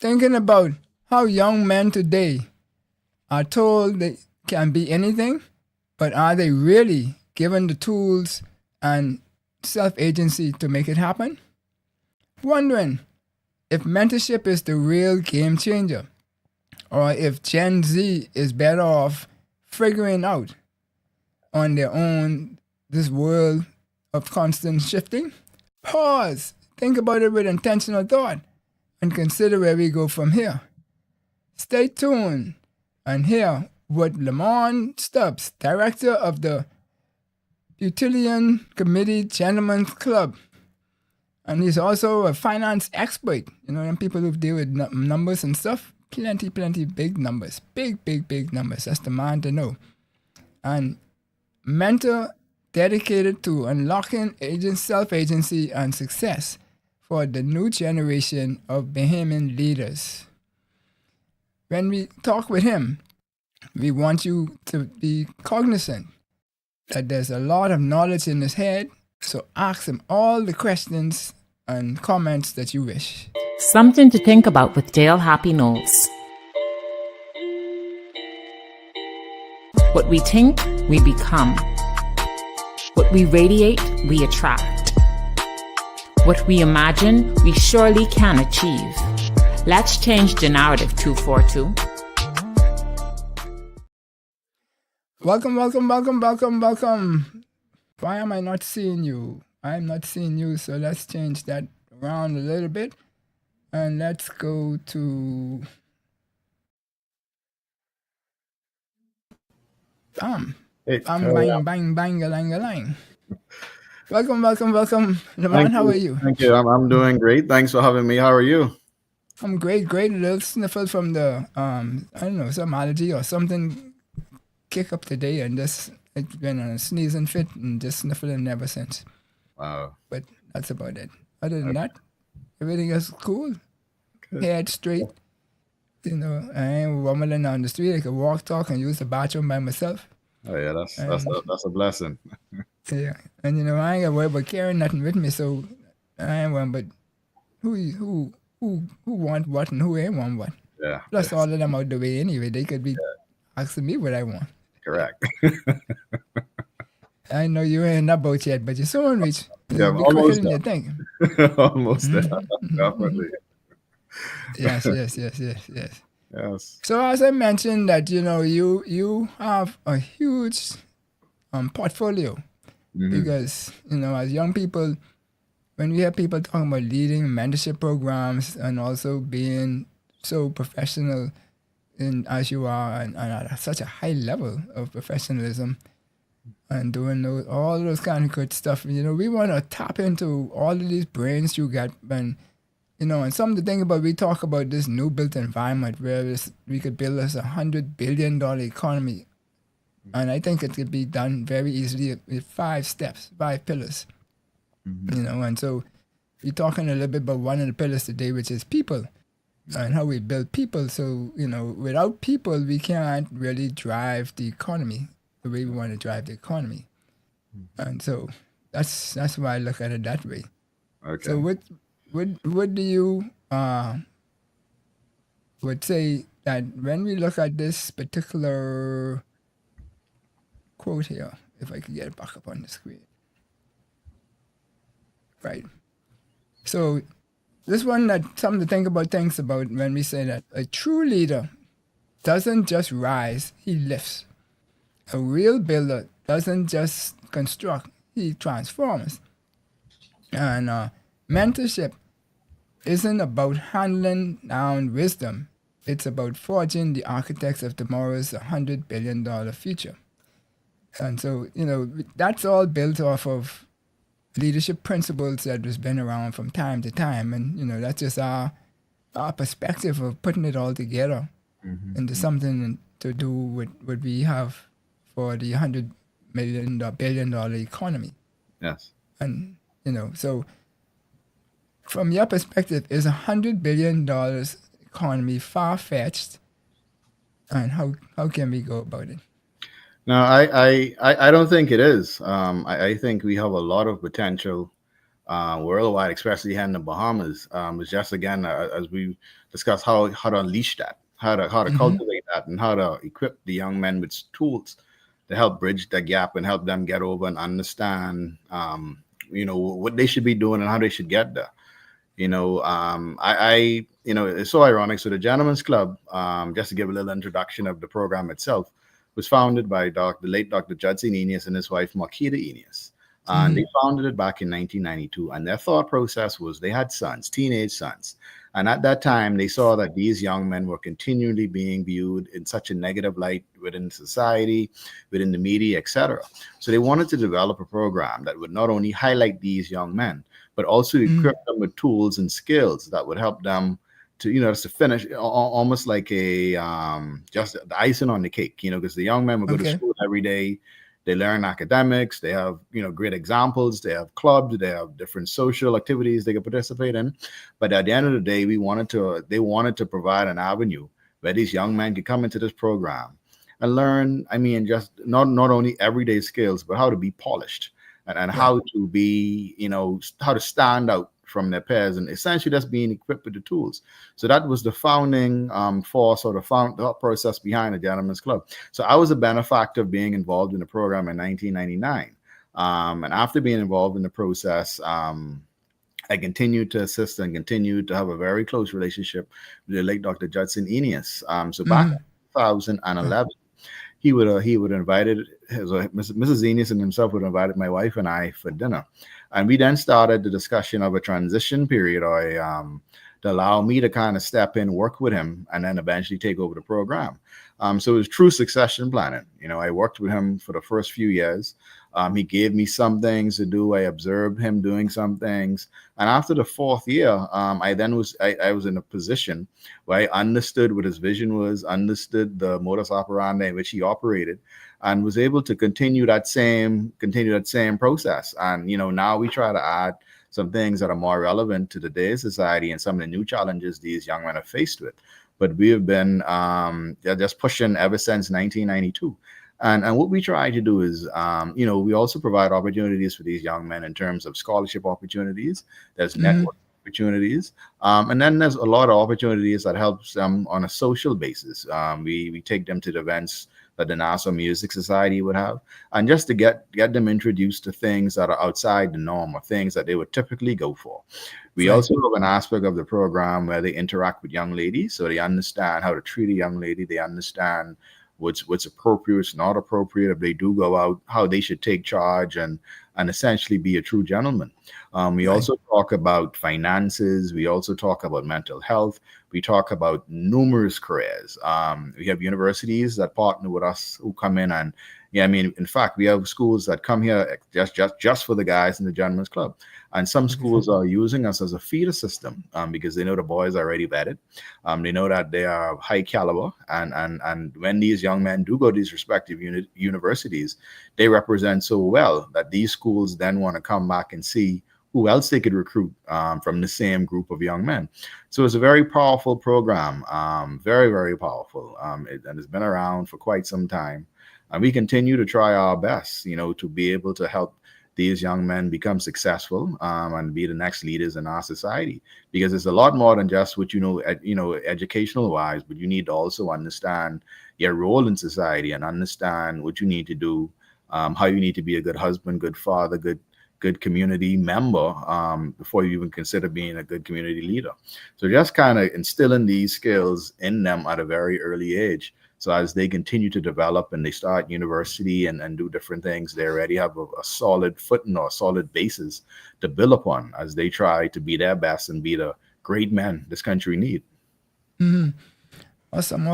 thinking about how young men today are told they can be anything, but are they really given the tools and self-agency to make it happen? Wondering if mentorship is the real game changer, or if Gen Z is better off figuring out on their own this world of constant shifting. Pause, think about it with intentional thought, and consider where we go from here. Stay tuned and hear what Lamon Stubbs, director of the Beautillion Committee Gentlemen's Club, and he's also a finance expert. You know, them people who deal with numbers and stuff. Plenty big numbers. Big numbers. That's the man to know. And mentor dedicated to unlocking self-agency and success for the new generation of Bahamian leaders. When we talk with him, we want you to be cognizant that there's a lot of knowledge in his head, so ask him all the questions and comments that you wish. Something to think about with Dale Happy Knowles. What we think, we become. What we radiate, we attract. What we imagine, we surely can achieve. Let's change the narrative, 242. Welcome. Why am I not seeing you? I'm not seeing you, so let's change that around a little bit. And let's go to bang, bang. Welcome. Lamon, how are you? Thank you. I'm doing great. Thanks for having me. How are you? I'm great. A little sniffle from the I don't know, some allergy or something kick up today, and just it's been on a sneezing fit and just sniffling ever since. Wow. But that's about it. Other than that, everything is cool. Good. Head straight. You know, I ain't rumbling on the street. I can walk, talk, and use the bathroom by myself. Oh yeah, that's a blessing. Yeah, and you know, I ain't got to worry about carrying nothing with me, so I ain't worrying about who want what and who ain't want what. Yeah. Plus all of them out the way anyway. They could be asking me what I want. Correct. I know you ain't in that boat yet, but you soon reach. Yeah, be quicker than you think. Almost there. Definitely. Yes. Yes. So as I mentioned that, you know, you have a huge portfolio because, you know, as young people, when we hear people talking about leading mentorship programs and also being so professional in as you are and at such a high level of professionalism and doing all those kind of good stuff, you know, we want to tap into all of these brains you get. And you know, and something to think about, we talk about this new built environment where we could build us $100 billion economy. And I think it could be done very easily with 5 steps, 5 pillars. You know, and so we're talking a little bit about one of the pillars today, which is people and how we build people. So, you know, without people, we can't really drive the economy the way we want to drive the economy. And so that's why I look at it that way. Okay. So what do you would say that when we look at this particular quote here, if I could get it back up on the screen. Right. So this one that something to think about thinks about when we say that a true leader doesn't just rise, he lifts. A real builder doesn't just construct, he transforms. And mentorship isn't about handling down wisdom. It's about forging the architects of tomorrow's $100 billion future. And so, you know, that's all built off of leadership principles that has been around from time to time. And, you know, that's just our perspective of putting it all together into something to do with what we have for the $100 billion economy. Yes. And, you know, so from your perspective, is $100 billion economy far-fetched? And how can we go about it? No, I don't think it is. I think we have a lot of potential worldwide, especially here in the Bahamas, is just again as we discussed how to unleash that, how to cultivate that, and how to equip the young men with tools to help bridge the gap and help them get over and understand, what they should be doing and how they should get there. It's so ironic. So the Gentlemen's Club, just to give a little introduction of the program itself, was founded by the late Dr. Judson Eneas and his wife, Marquita Eneas. And they founded it back in 1992. And their thought process was they had sons, teenage sons. And at that time, they saw that these young men were continually being viewed in such a negative light within society, within the media, etc. So they wanted to develop a program that would not only highlight these young men, but also equip them with tools and skills that would help them to, just to finish almost like a just the icing on the cake, because the young men would go to school every day. They learn academics. They have, great examples. They have clubs. They have different social activities they can participate in. But at the end of the day, they wanted to provide an avenue where these young men could come into this program and learn, just not only everyday skills, but how to be polished and how to be, how to stand out from their peers, and essentially that's being equipped with the tools. So that was the founding force or the thought process behind the Gentlemen's Club. So I was a benefactor of being involved in the program in 1999. And after being involved in the process, I continued to assist and continued to have a very close relationship with the late Dr. Judson Eneas. So back in 2011, he would invited Mrs. Eneas and himself would invited my wife and I for dinner. And we then started the discussion of a transition period or to allow me to kind of step in, work with him, and then eventually take over the program. So it was true succession planning. I worked with him for the first few years. He gave me some things to do. I observed him doing some things. And after the fourth year, I was in a position where I understood what his vision was, understood the modus operandi in which he operated, and was able to continue that same process. And now we try to add some things that are more relevant to today's society and some of the new challenges these young men are faced with. But we have been just pushing ever since 1992. And what we try to do is, we also provide opportunities for these young men in terms of scholarship opportunities. There's network opportunities. And then there's a lot of opportunities that helps them on a social basis. We take them to the events that the Nassau Music Society would have, and just to get them introduced to things that are outside the norm or things that they would typically go for. We also have an aspect of the program where they interact with young ladies, so they understand how to treat a young lady. They understand what's appropriate, what's not appropriate. If they do go out, how they should take charge and essentially be a true gentleman. We also talk about finances. We also talk about mental health. We talk about numerous careers. We have universities that partner with us who come in and, in fact, we have schools that come here just for the guys in the Gentlemen's Club. And some schools are using us as a feeder system because they know the boys are already vetted. They know that they are high caliber. And when these young men do go to these respective universities, they represent so well that these schools then want to come back and see who else they could recruit from the same group of young men. So it's a very powerful program, very, very powerful. And it's been around for quite some time. And we continue to try our best, to be able to help these young men become successful and be the next leaders in our society. Because it's a lot more than just what educational wise, but you need to also understand your role in society and understand what you need to do, how you need to be a good husband, good father, good community member before you even consider being a good community leader. So just kind of instilling these skills in them at a very early age. So as they continue to develop and they start university and do different things, they already have a solid footing or a solid basis to build upon as they try to be their best and be the great men this country needs. Awesome.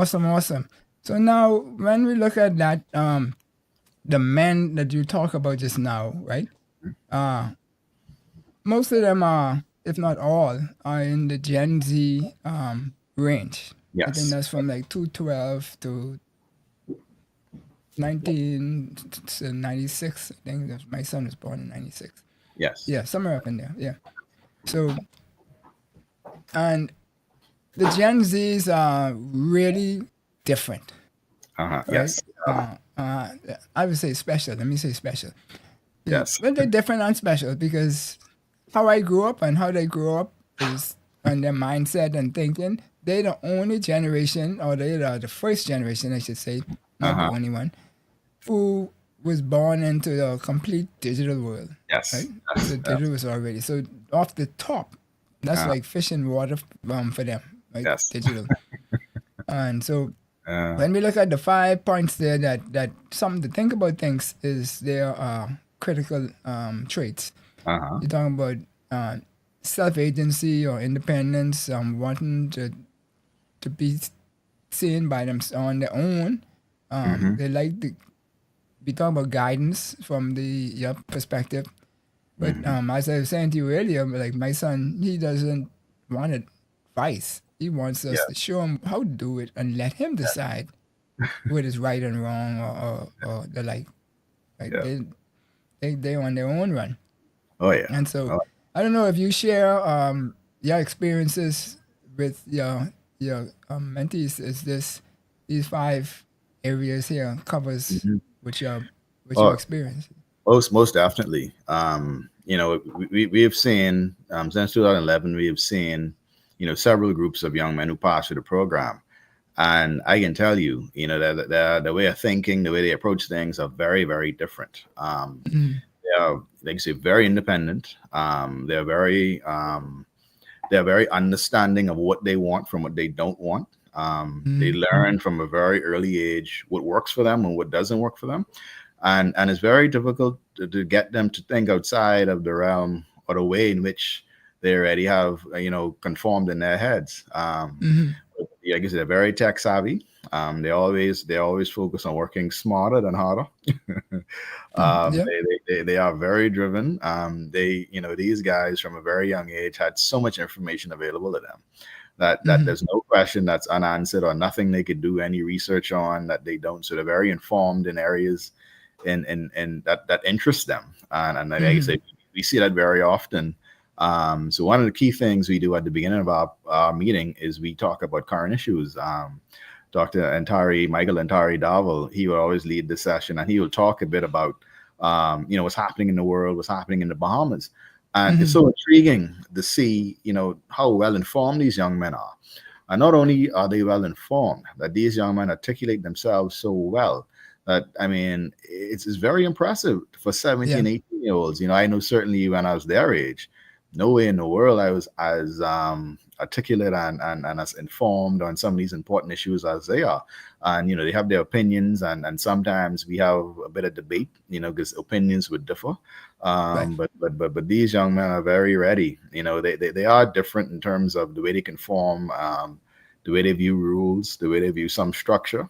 So now when we look at that, the men that you talk about just now, right? Most of them are, if not all, are in the Gen Z range. Yes. I think that's from like 2012 to 1996. I think my son was born in 96. Yes. Yeah, somewhere up in there. Yeah. So, and the Gen Zs are really different. Right? Yes. I would say special. Let me say special. Yes. But they're different and special because how I grew up and how they grew up is on their mindset and thinking. They're the only generation, or they are the first generation, I should say, not the only one, who was born into a complete digital world. Yes. Right? So digital was already. So off the top, that's like fish in water for them, right? Yes. Digital. And so when we look at the 5 points there that something to think about things is their critical traits. You're talking about self-agency or independence, wanting to be seen by them on their own. They like to be talking about guidance from your perspective. But as I was saying to you earlier, like my son, he doesn't want advice. He wants us to show him how to do it and let him decide what is right and wrong or the like. Right? They on their own run. Oh yeah. And so I don't know if you share your experiences with your mentees. Is these 5 areas here covers with your experience? Most definitely. We have seen since 2011 we have seen several groups of young men who pass through the program, and I can tell you that the way of thinking, the way they approach things are very, very different. They are, like you say, very independent. They're very understanding of what they want from what they don't want. They learn from a very early age what works for them and what doesn't work for them. And it's very difficult to get them to think outside of the realm or the way in which they already have, conformed in their heads. Like I said, they're very tech savvy. They always focus on working smarter than harder. They are very driven. These guys from a very young age had so much information available to them that there's no question that's unanswered or nothing they could do any research on that they don't. So they're very informed in areas and that interests them. And like I say, we see that very often. So one of the key things we do at the beginning of our meeting is we talk about current issues. Michael Antari Davel, he will always lead the session, and he will talk a bit about what's happening in the world, what's happening in the Bahamas. And it's so intriguing to see, how well informed these young men are. And not only are they well informed, that these young men articulate themselves so well that, I mean, it's very impressive for 17, 18-year-olds. I know certainly when I was their age, no way in the world I was as articulate and as informed on some of these important issues as they are. And, they have their opinions, and sometimes we have a bit of debate, because opinions would differ. But these young men are very ready. They are different in terms of the way they conform, the way they view rules, the way they view some structure.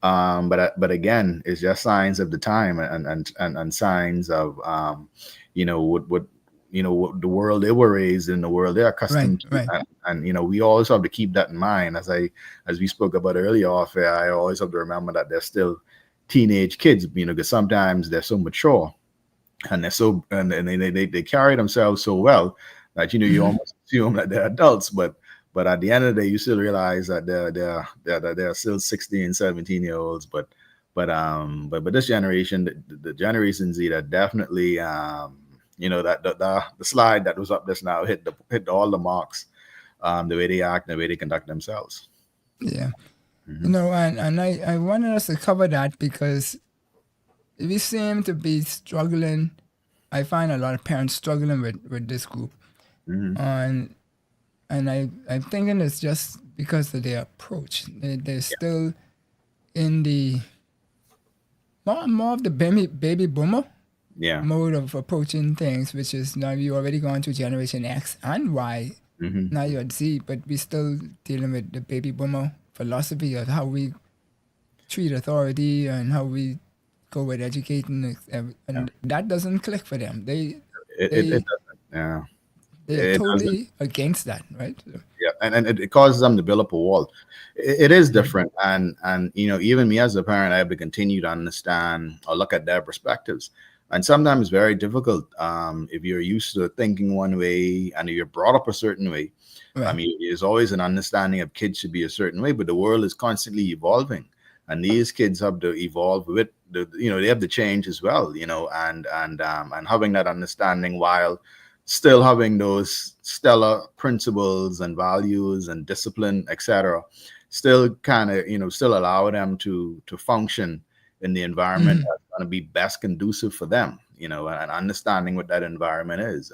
But again, it's just signs of the time and signs of what the world they were raised in, the world they're accustomed to. And we always have to keep that in mind. As we spoke about earlier off air, I always have to remember that they're still teenage kids, because sometimes they're so mature and they carry themselves so well that you almost assume that they're adults, but at the end of the day, you still realize that they're still 16, 17-year-olds. But this generation, the Generation Z, that definitely that the slide that was up just now hit all the marks, the way they act, the way they conduct themselves. Yeah. And I wanted us to cover that because we seem to be struggling. I find a lot of parents struggling with this group. And I'm thinking it's just because of their approach. They're still in the more of the baby boomer mode of approaching things, which is now you already gone to Generation X and Y. Now you're at Z, but we're still dealing with the baby boomer philosophy of how we treat authority and how we go with educating, and that doesn't click for them. It doesn't. Yeah. They're totally against that, right? Yeah, and it causes them to build up a wall. It is different, and even me as a parent, I have to continue to understand or look at their perspectives. And sometimes it's very difficult if you're used to thinking one way and you're brought up a certain way. Right. I mean, there's always an understanding of kids should be a certain way, but the world is constantly evolving, and these kids have to evolve with they have to change as well, and having that understanding while still having those stellar principles and values and discipline, etc., still kind of, still allow them to function in the environment that's going to be best conducive for them, and understanding what that environment is.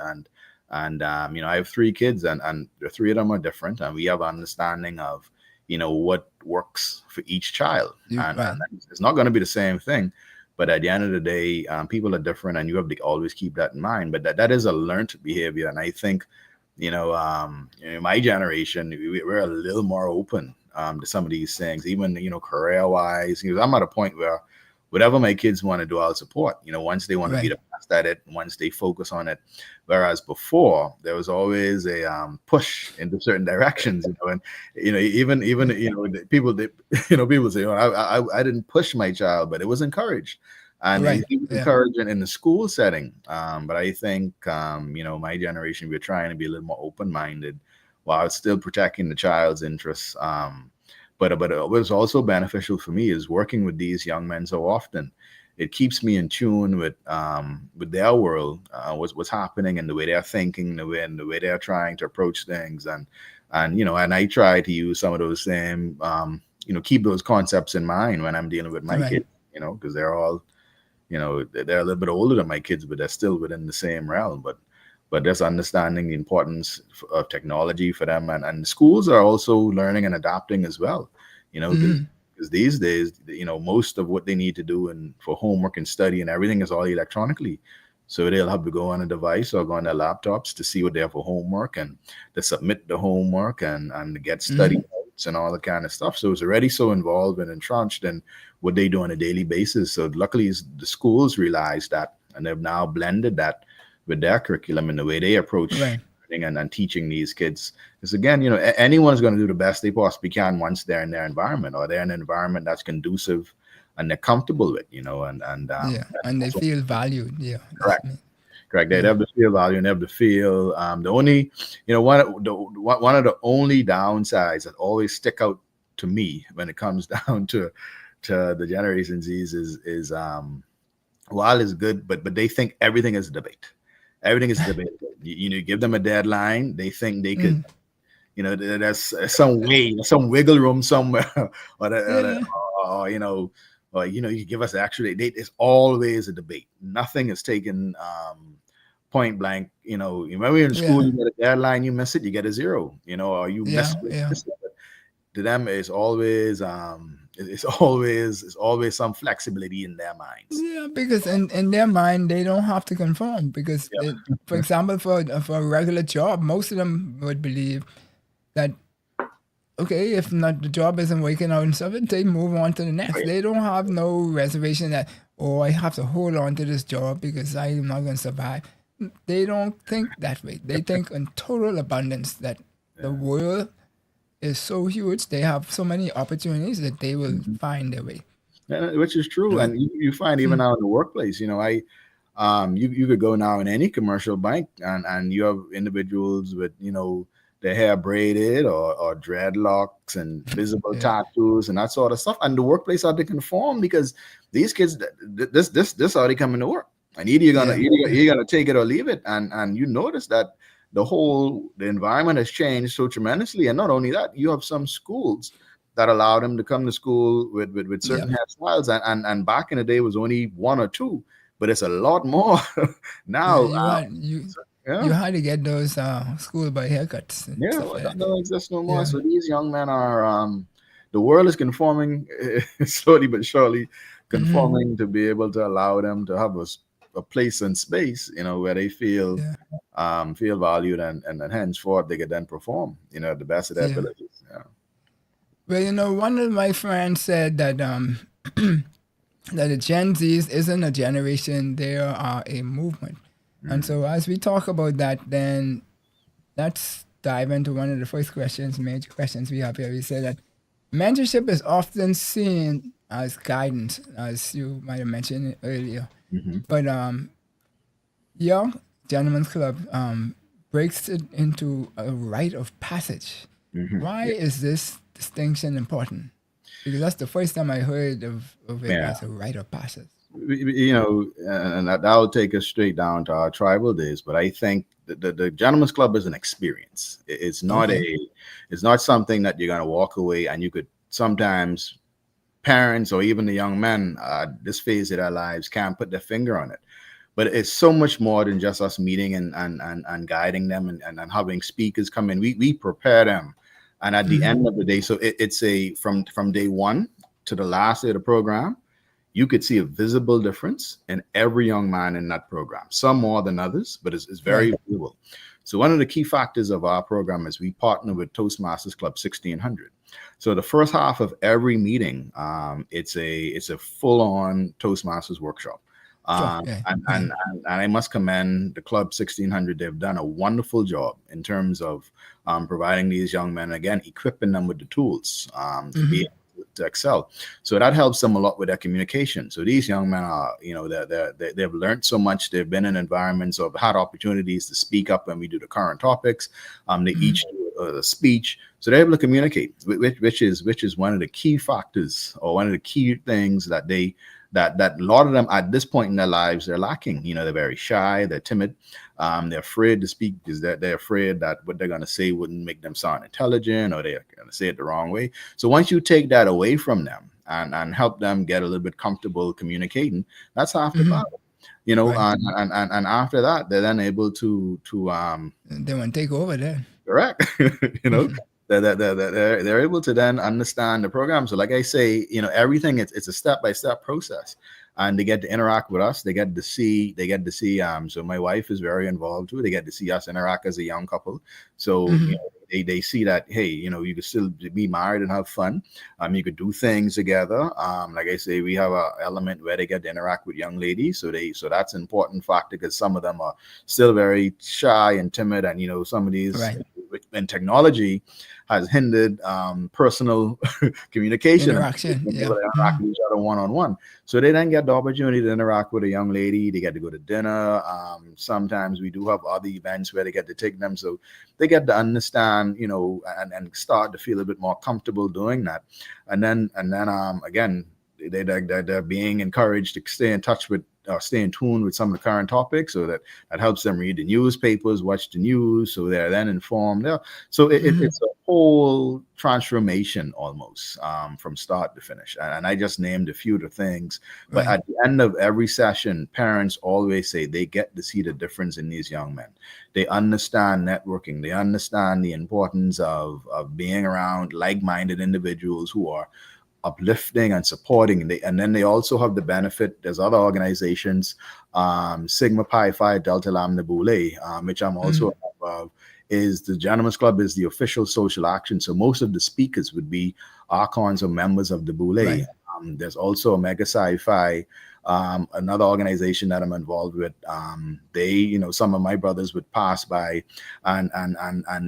And I have 3 kids, and the 3 of them are different, and we have understanding of, what works for each child. And it's not going to be the same thing. But at the end of the day, people are different, and you have to always keep that in mind. But that is a learned behavior. And I think, my generation, we're a little more open to some of these things, even, career-wise. I'm at a point where whatever my kids want to do, I'll support, once they want to be the best at it, once they focus on it. Whereas before, there was always a push into certain directions, and, even people say, I didn't push my child, but it was encouraged. And it was encouraged in the school setting. But I think, my generation, we're trying to be a little more open-minded while still protecting the child's interests. But what was also beneficial for me is working with these young men so often. It keeps me in tune with their world, what's happening, and the way they're thinking, the way they're trying to approach things, and I try to use some of those same, keep those concepts in mind when I'm dealing with my kids, because they're all, they're a little bit older than my kids, but they're still within the same realm. But just understanding the importance of technology for them, and schools are also learning and adapting as well, because these days, most of what they need to do for homework and study and everything is all electronically. So they'll have to go on a device or go on their laptops to see what they have for homework, and to submit the homework, and to get study notes and all that kind of stuff. So it's already so involved and entrenched in what they do on a daily basis. So luckily, the schools realize that, and they've now blended that with their curriculum and the way they approach learning and teaching these kids. Because again, anyone's going to do the best they possibly can once they're in their environment, or they're in an environment that's conducive and they're comfortable with, and they feel valued. Yeah, correct. They have to feel valued, and they have to feel the only, one of the only downsides that always stick out to me when it comes down to the Generation Z's is while it's good, but they think everything is a debate. Everything is debatable. You give them a deadline, they think they could, there's some way, some wiggle room somewhere, or you give us the actual date. It's always a debate. Nothing is taken point blank. When we're in school, you get a deadline, you miss it, you get a 0. Or you miss it. But to them, it's always it's always some flexibility in their minds. Yeah, because in their mind, they don't have to conform. Because, for example, for a regular job, most of them would believe that, okay, if not the job isn't working out and stuff, they move on to the next. They don't have no reservation that, I have to hold on to this job because I'm not going to survive. They don't think that way. They think in total abundance, that the world is so huge, they have so many opportunities that they will find their way. Which is true. And you find even now in the workplace, you could go now in any commercial bank, and you have individuals with, their hair braided or dreadlocks and visible tattoos and that sort of stuff. And the workplace had to conform, because these kids, this how they come into work. And either you're gonna take it or leave it. And you notice that the environment has changed so tremendously. And not only that, you have some schools that allow them to come to school with certain hairstyles, and back in the day it was only 1 or 2, but it's a lot more now. You had to get those school by haircuts. That don't exist no more. So these young men are the world is conforming slowly but surely, conforming to be able to allow them to have a place and space, where they feel valued, and henceforth they can then perform, at the best of their abilities. Well, one of my friends said that that the Gen Zs isn't a generation; they are a movement. And so, as we talk about that, then let's dive into one of the first major questions we have here. We say that mentorship is often seen as guidance, as you might have mentioned earlier. But Young Gentlemen's Club breaks it into a rite of passage. Why is this distinction important? Because that's the first time I heard of it as a rite of passage. You know, and that'll take us straight down to our tribal days. But I think the Gentleman's Club is an experience. It's not Okay. it's not something that you're gonna walk away and you could sometimes parents or even the young men this phase of their lives can't put their finger on it. But it's so much more than just us meeting and guiding them and having speakers come in. We prepare them, and at the end of the day, so it's a from day one to the last day of the program, you could see a visible difference in every young man in that program, some more than others, but it's very Right. visible. So one of the key factors of our program is we partner with Toastmasters Club 1600. So the first half of every meeting, it's a full-on Toastmasters workshop. Sure. Um, Yeah. and, Yeah. and, and I must commend the Club 1600. They've done a wonderful job in terms of providing these young men, again, equipping them with the tools to be able to excel. So that helps them a lot with their communication. So these young men are, you know, they've learned so much. They've been in environments or had opportunities to speak up when we do the current topics. They each do a speech. So they're able to communicate, which is one of the key factors or one of the key things that that a lot of them at this point in their lives they're lacking. You know, they're very shy, they're timid, they're afraid to speak because they're afraid that what they're going to say wouldn't make them sound intelligent or they're going to say it the wrong way. So once you take that away from them and help them get a little bit comfortable communicating, that's half the battle. You know, Right. and after that, they're then able to They want to take over then. correct. You know, they're able to then understand the program. So like I say, you know, everything it's a step-by-step process, and they get to interact with us. They get to see so my wife is very involved too. They get to see us interact as a young couple. So you know, they see that, hey, you know, you can still be married and have fun. You could do things together. Like I say, we have a element where they get to interact with young ladies. So that's an important factor because some of them are still very shy and timid, and you know, some of these Right. and technology has hindered personal communication and Interaction. being Yeah. able to interact with each other one-on-one. So they then get the opportunity to interact with a young lady. They get to go to dinner. Sometimes we do have other events where they get to take them. So they get to understand, you know, and start to feel a bit more comfortable doing that. And then again, they're being encouraged to stay in touch with stay in tune with some of the current topics, so that helps them read the newspapers, watch the news, so they're then informed. Yeah. So it's a whole transformation almost from start to finish. And I just named a few of the things, but Right. at the end of every session, parents always say they get to see the difference in these young men. They understand networking. They understand the importance of being around like-minded individuals who are uplifting and supporting. And then they also have the benefit. There's other organizations, Sigma Pi Phi Delta Lambda Boule, which I'm also a member of. Is the Gentlemen's Club is the official social action. So most of the speakers would be archons or members of the Boule. Right. There's also Omega Psi Phi, another organization that I'm involved with. They, you know, some of my brothers would pass by and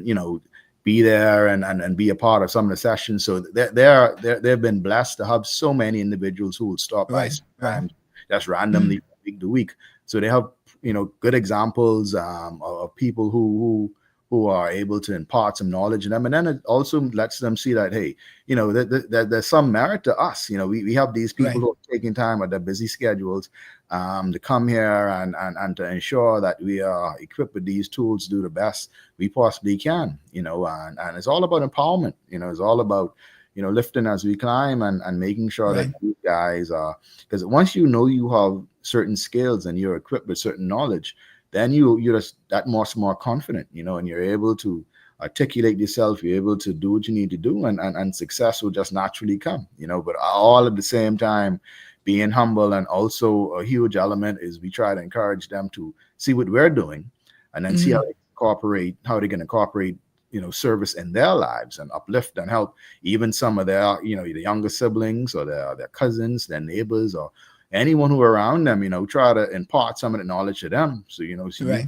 you know, be there and be a part of some of the sessions. So they've been blessed to have so many individuals who will stop by Right. Right. sometimes just randomly from week to week. So they have, you know, good examples of people who are able to impart some knowledge in them, and then it also lets them see that, hey, you know, that there's some merit to us. You know, we have these people Right. who are taking time at their busy schedules to come here and to ensure that we are equipped with these tools to do the best we possibly can. You know, and it's all about empowerment. You know, it's all about, you know, lifting as we climb and making sure Right. that you guys are, because once you know you have certain skills and you're equipped with certain knowledge, then you're just that much more confident, you know, and you're able to articulate yourself, you're able to do what you need to do, and success will just naturally come, you know. But all at the same time, being humble. And also a huge element is we try to encourage them to see what we're doing and then see how they can incorporate, you know, service in their lives and uplift and help even some of their, you know, the younger siblings or their cousins, their neighbors, or anyone who are around them, you know, try to impart some of the knowledge to them. So, you know, Right.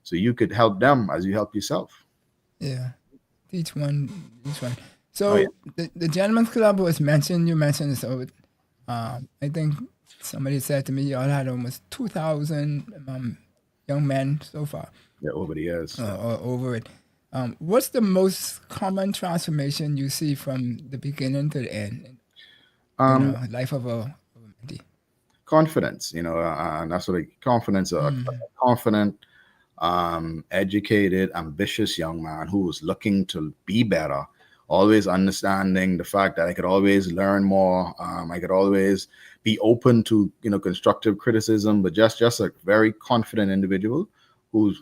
so you could help them as you help yourself. Yeah. Each one. Oh, So yeah. the Gentleman's Club was mentioned. You mentioned it. So I think somebody said to me, y'all had almost 2,000 young men so far Yeah, over the years. over it. What's the most common transformation you see from the beginning to the end? You Um, know, life of a mentee. confidence, and that's what confidence, a confident, educated, ambitious young man who was looking to be better, always understanding the fact that I could always learn more. I could always be open to, constructive criticism, but just a very confident individual who's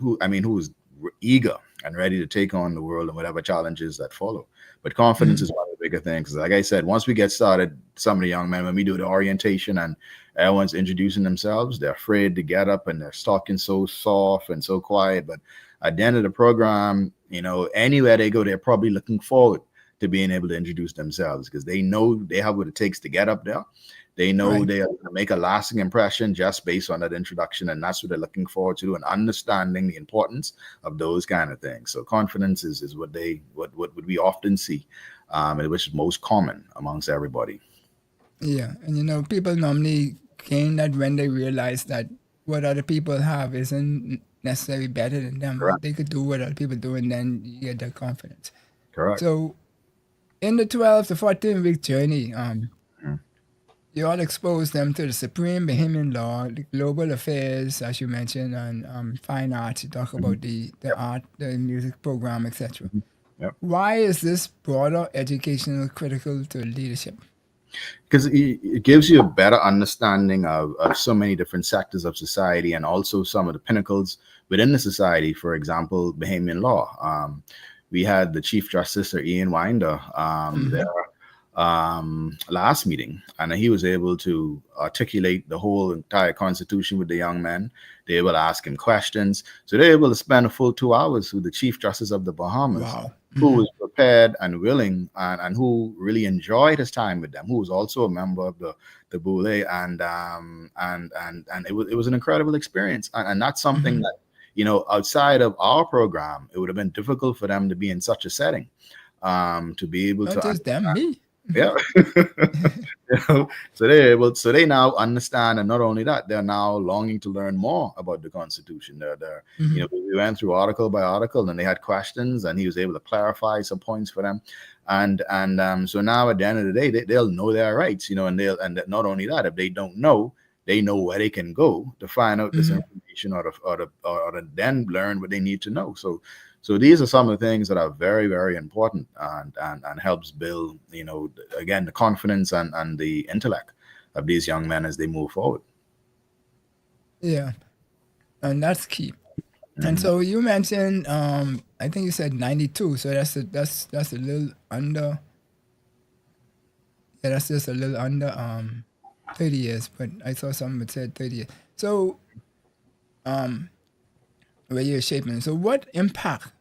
eager and ready to take on the world and whatever challenges that follow. But confidence is one of the bigger things. Like I said, once we get started, some of the young men, when we do the orientation and everyone's introducing themselves, they're afraid to get up and they're talking so soft and so quiet. But at the end of the program, anywhere they go, they're probably looking forward to being able to introduce themselves because they know they have what it takes to get up there. They know they are going to make a lasting impression just based on that introduction, and that's what they're looking forward to, and understanding the importance of those kind of things. So confidence is what we often see, which is most common amongst everybody. Yeah, and people normally gain that when they realize that what other people have isn't necessarily better than them. Correct. They could do what other people do, and then you get that confidence. Correct. So, in the 12 to 14-week journey, you all expose them to the supreme Bahamian law, the global affairs, as you mentioned, and fine arts. You talk about the art, the music program, etc. Yep. Why is this broader educational critical to leadership? Because it gives you a better understanding of so many different sectors of society, and also some of the pinnacles within the society. For example, Bahamian law. We had the Chief Justice, Sir Ian Winder, there last meeting, and he was able to articulate the whole entire constitution with the young men. They were able to ask him questions, so they were able to spend a full 2 hours with the Chief Justice of the Bahamas, who was prepared and willing, and who really enjoyed his time with them, who was also a member of the Beautillion, and it was an incredible experience, and that's something that outside of our program, it would have been difficult for them to be in such a setting, to be able Not to just them, me. Yeah. So they now understand, and not only that, they're now longing to learn more about the Constitution. We went through article by article, and they had questions, and he was able to clarify some points for them. And so now at the end of the day, they'll know their rights, and not only that, if they don't know, they know where they can go to find out this information, or to then learn what they need to know. So these are some of the things that are very, very important, and helps build, again, the confidence and the intellect of these young men as they move forward. Yeah, and that's key. And so you mentioned, I think you said 92. So that's a little under. Yeah, that's just a little under 30 years. But I saw something that said 30 years. So, where you're shaping. So, what impact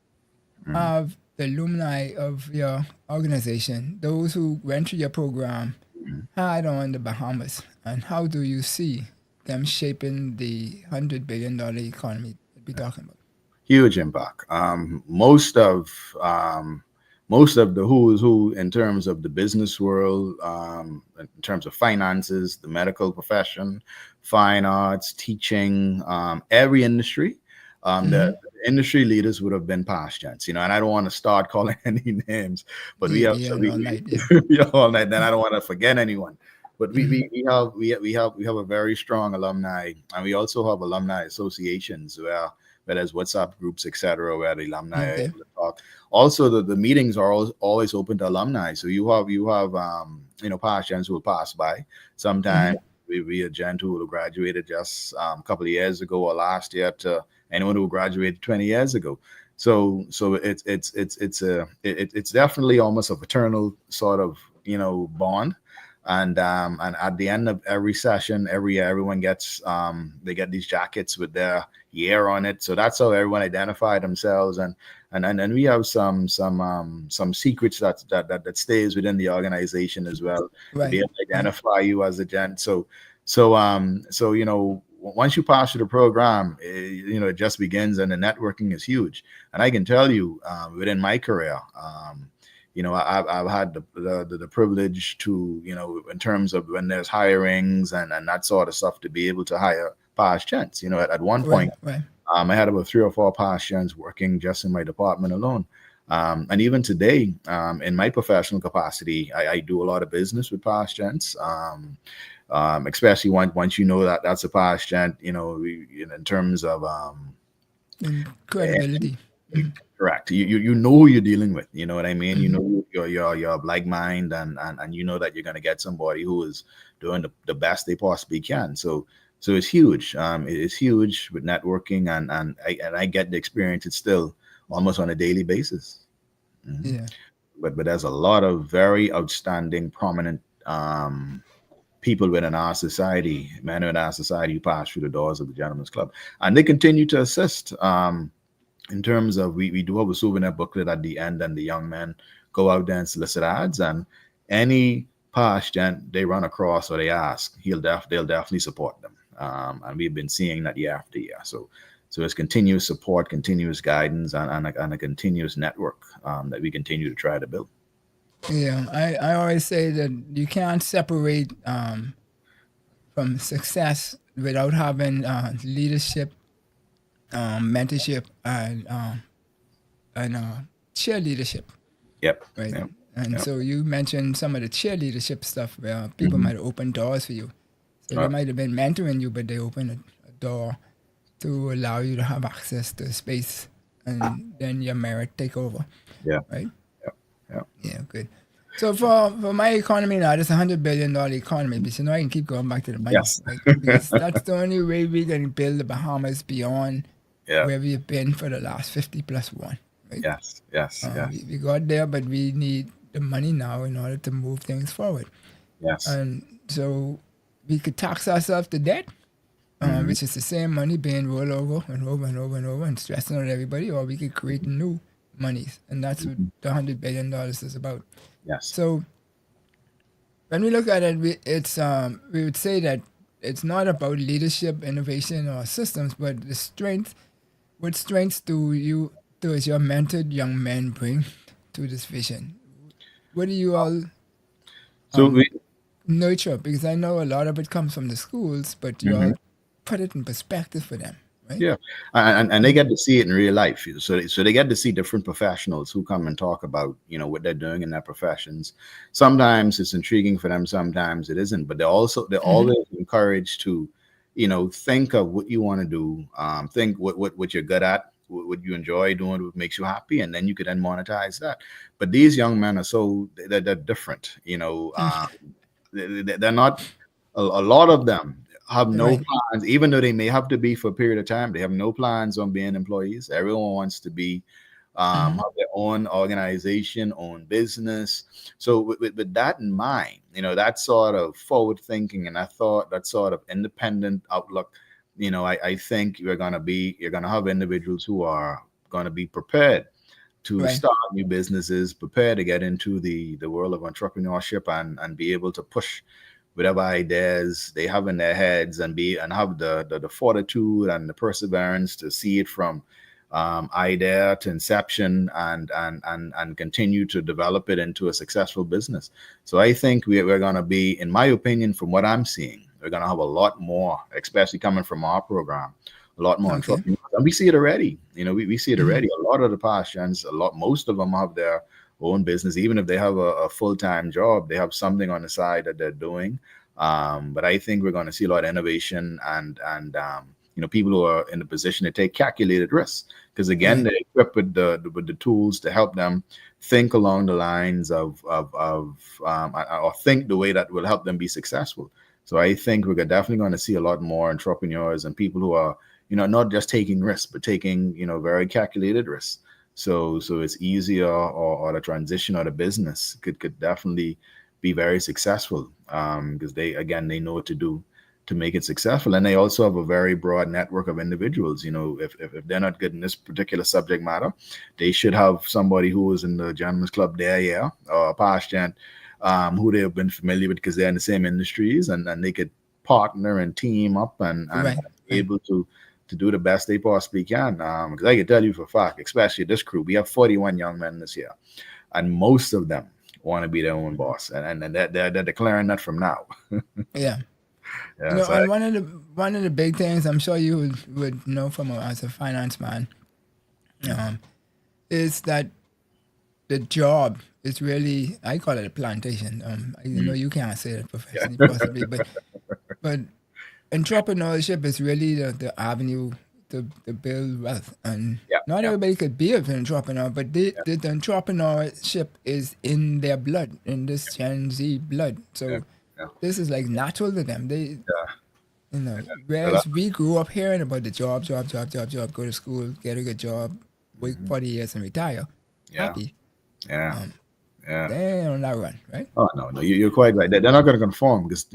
have the alumni of your organization, those who went through your program, had on the Bahamas, and how do you see them shaping the $100 billion economy that we're talking about? Huge impact. Most of the who's who in terms of the business world, in terms of finances, the medical profession, fine arts, teaching, every industry. The industry leaders would have been past tense, and I don't want to start calling any names, but we have all night. Then I don't want to forget anyone, but we have a very strong alumni, and we also have alumni associations where there's WhatsApp groups, etc., where the alumni are able to talk. Also, the meetings are always open to alumni, so you have past gens who will pass by. Sometimes we a gent who graduated just a couple of years ago or last year, to anyone who graduated 20 years ago. So it's definitely almost a fraternal sort of bond. And at the end of every session, every year, everyone gets they get these jackets with their year on it. So that's how everyone identify themselves. And we have some secrets that stays within the organization as well. Right. To be able to identify you as a gent. So once you pass through the program, it just begins, and the networking is huge. And I can tell you, within my career, I've had the privilege to, in terms of when there's hirings and that sort of stuff, to be able to hire past gents. At one point, I had about 3 or 4 past gents working just in my department alone. And even today, in my professional capacity, I do a lot of business with past gents. especially once you know that that's a past gent, in terms of And credibility. correct. You know who you're dealing with. You know what I mean? You know you're of like mind, and you know that you're gonna get somebody who is doing the best they possibly can. So it's huge. It's huge with networking, and I get the experience. It's still almost on a daily basis. Mhm. Yeah. But there's a lot of very outstanding, prominent people within our society, men in our society, who pass through the doors of the Gentlemen's Club, and they continue to assist. In terms of we do have a souvenir booklet at the end, and the young men go out there and solicit ads, and any past gent they run across or they ask, they'll definitely support them. And we've been seeing that year after year. So it's continuous support, continuous guidance, and a continuous network that we continue to try to build. Yeah. I always say that you can't separate from success without having leadership, mentorship, and cheerleadership, Yep. right? Yep. And Yep. so you mentioned some of the cheerleadership stuff where people might open doors for you. So they Right. might have been mentoring you, but they open a door to allow you to have access to space, and then your merit take over, Yeah. right? Yep. Yep. Yeah, good. So for my economy now, it's $100 billion economy, but I can keep going back to the money, Yes. right? Because that's the only way we can build the Bahamas beyond Yeah. where we've been for the last 50 plus one, right? Yes. Yes. Yes. We got there, but we need the money now in order to move things forward. Yes. And so we could tax ourselves to debt, which is the same money being rolled over and over and over and over and stressing on everybody, or we could create new monies. And that's what the $100 billion is about. Yes. So when we look at it, we would say that it's not about leadership, innovation, or systems, but the strength. What strengths does your mentored young men bring to this vision? What do you all So we, nurture? Because I know a lot of it comes from the schools, but you all put it in perspective for them, right? yeah, and they get to see it in real life. So they get to see different professionals who come and talk about what they're doing in their professions. Sometimes it's intriguing for them, sometimes it isn't. But they're always encouraged to think of what you want to do, think what you're good at, what you enjoy doing, what makes you happy, and then you could then monetize that. But these young men are they're different. They're not a lot of them have no Right. plans, even though they may have to be for a period of time. They have no plans on being employees. Everyone wants to be have their own organization, own business. So with that in mind, that sort of forward thinking and that sort of independent outlook, I think you're gonna have individuals who are gonna be prepared to Right. start new businesses, prepared to get into the world of entrepreneurship and be able to push whatever ideas they have in their heads and have the fortitude and the perseverance to see it from idea to inception and continue to develop it into a successful business. So I think we're going to be, in my opinion, from what I'm seeing, we're going to have a lot more, especially coming from our program, a lot more Okay. entrepreneurs. And we see it already. We see it already. A lot of the pastors, most of them have their own business. Even if they have a full-time job, they have something on the side that they're doing. But I think we're going to see a lot of innovation and people who are in the position to take calculated risks, because again, they're equipped with the tools to help them think along the lines of or think the way that will help them be successful. So I think we're definitely going to see a lot more entrepreneurs and people who are not just taking risks, but taking very calculated risks. So it's easier, or the transition or the business could definitely be very successful, because they know what to do to make it successful. And they also have a very broad network of individuals. If they're not good in this particular subject matter, they should have somebody who was in the Gentlemen's Club there, or a past gent, who they have been familiar with because they're in the same industries, and they could partner and team up and be able to do the best they possibly can. Because I can tell you for a fact, especially this crew, we have 41 young men this year, and most of them want to be their own boss, and they're declaring that from now. Yeah. Yeah, so and one of the big things I'm sure you would know from as a finance man, is that the job is really, I call it a plantation. You can't say that professionally possibly, but But entrepreneurship is really the avenue to build wealth, and Yeah, not yeah, everybody could be an entrepreneur, but the entrepreneurship is in their blood, in this Gen Z blood. yeah, So yeah, this is like natural to them. yeah. So Whereas we grew up hearing about the job, go to school, get a good job, work 40 years and retire, yeah, happy. yeah, Um, yeah. they on that run, right? Oh no, no, you're quite right. They're not going to conform because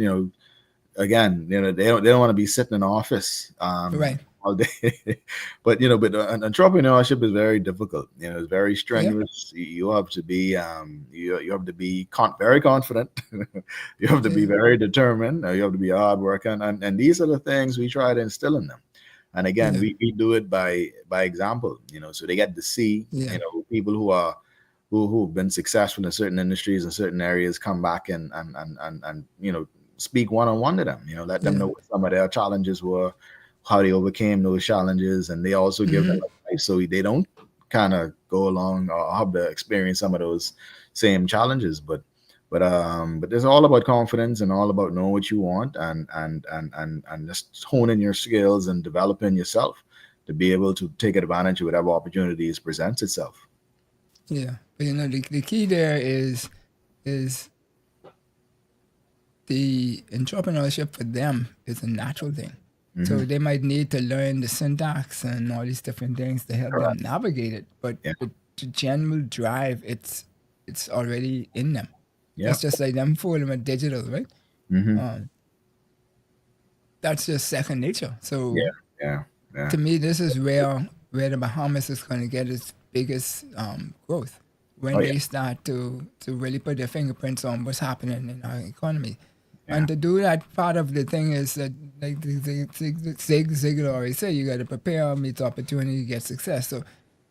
again, they don't want to be sitting in office Right. all day. but entrepreneurship is very difficult. It's very Yeah. strenuous. You have to be you have to be very confident. You have to be Yeah. very determined. You have to be hard working, and these are the things we try to instill in them. And again, Yeah. we do it by example. So they get to see Yeah. people who've been successful in certain industries and certain areas come back and speak one-on-one to them, let them Yeah. know what some of their challenges were, how they overcame those challenges, and they also give them Mm-hmm. advice so they don't kind of go along or have to experience some of those same challenges. But it's all about confidence and all about knowing what you want and just honing your skills and developing yourself to be able to take advantage of whatever opportunities presents itself. Yeah. But the key there is the entrepreneurship for them is a natural thing. Hmm. So they might need to learn the syntax and all these different things to help them Correct. navigate it. But Yeah. the general drive, it's already in them. Yeah. That's just like them fooling with digital, right? Hmm. Um, that's just second nature. So Yeah. Yeah. Yeah. to me, this is where the Bahamas is going to get its biggest growth Oh when yeah. they start to really put their fingerprints on what's happening in our economy. Yeah. And to do that, part of the thing is that, like Zig Ziglar always say, you got to prepare, meet the opportunity, get success. So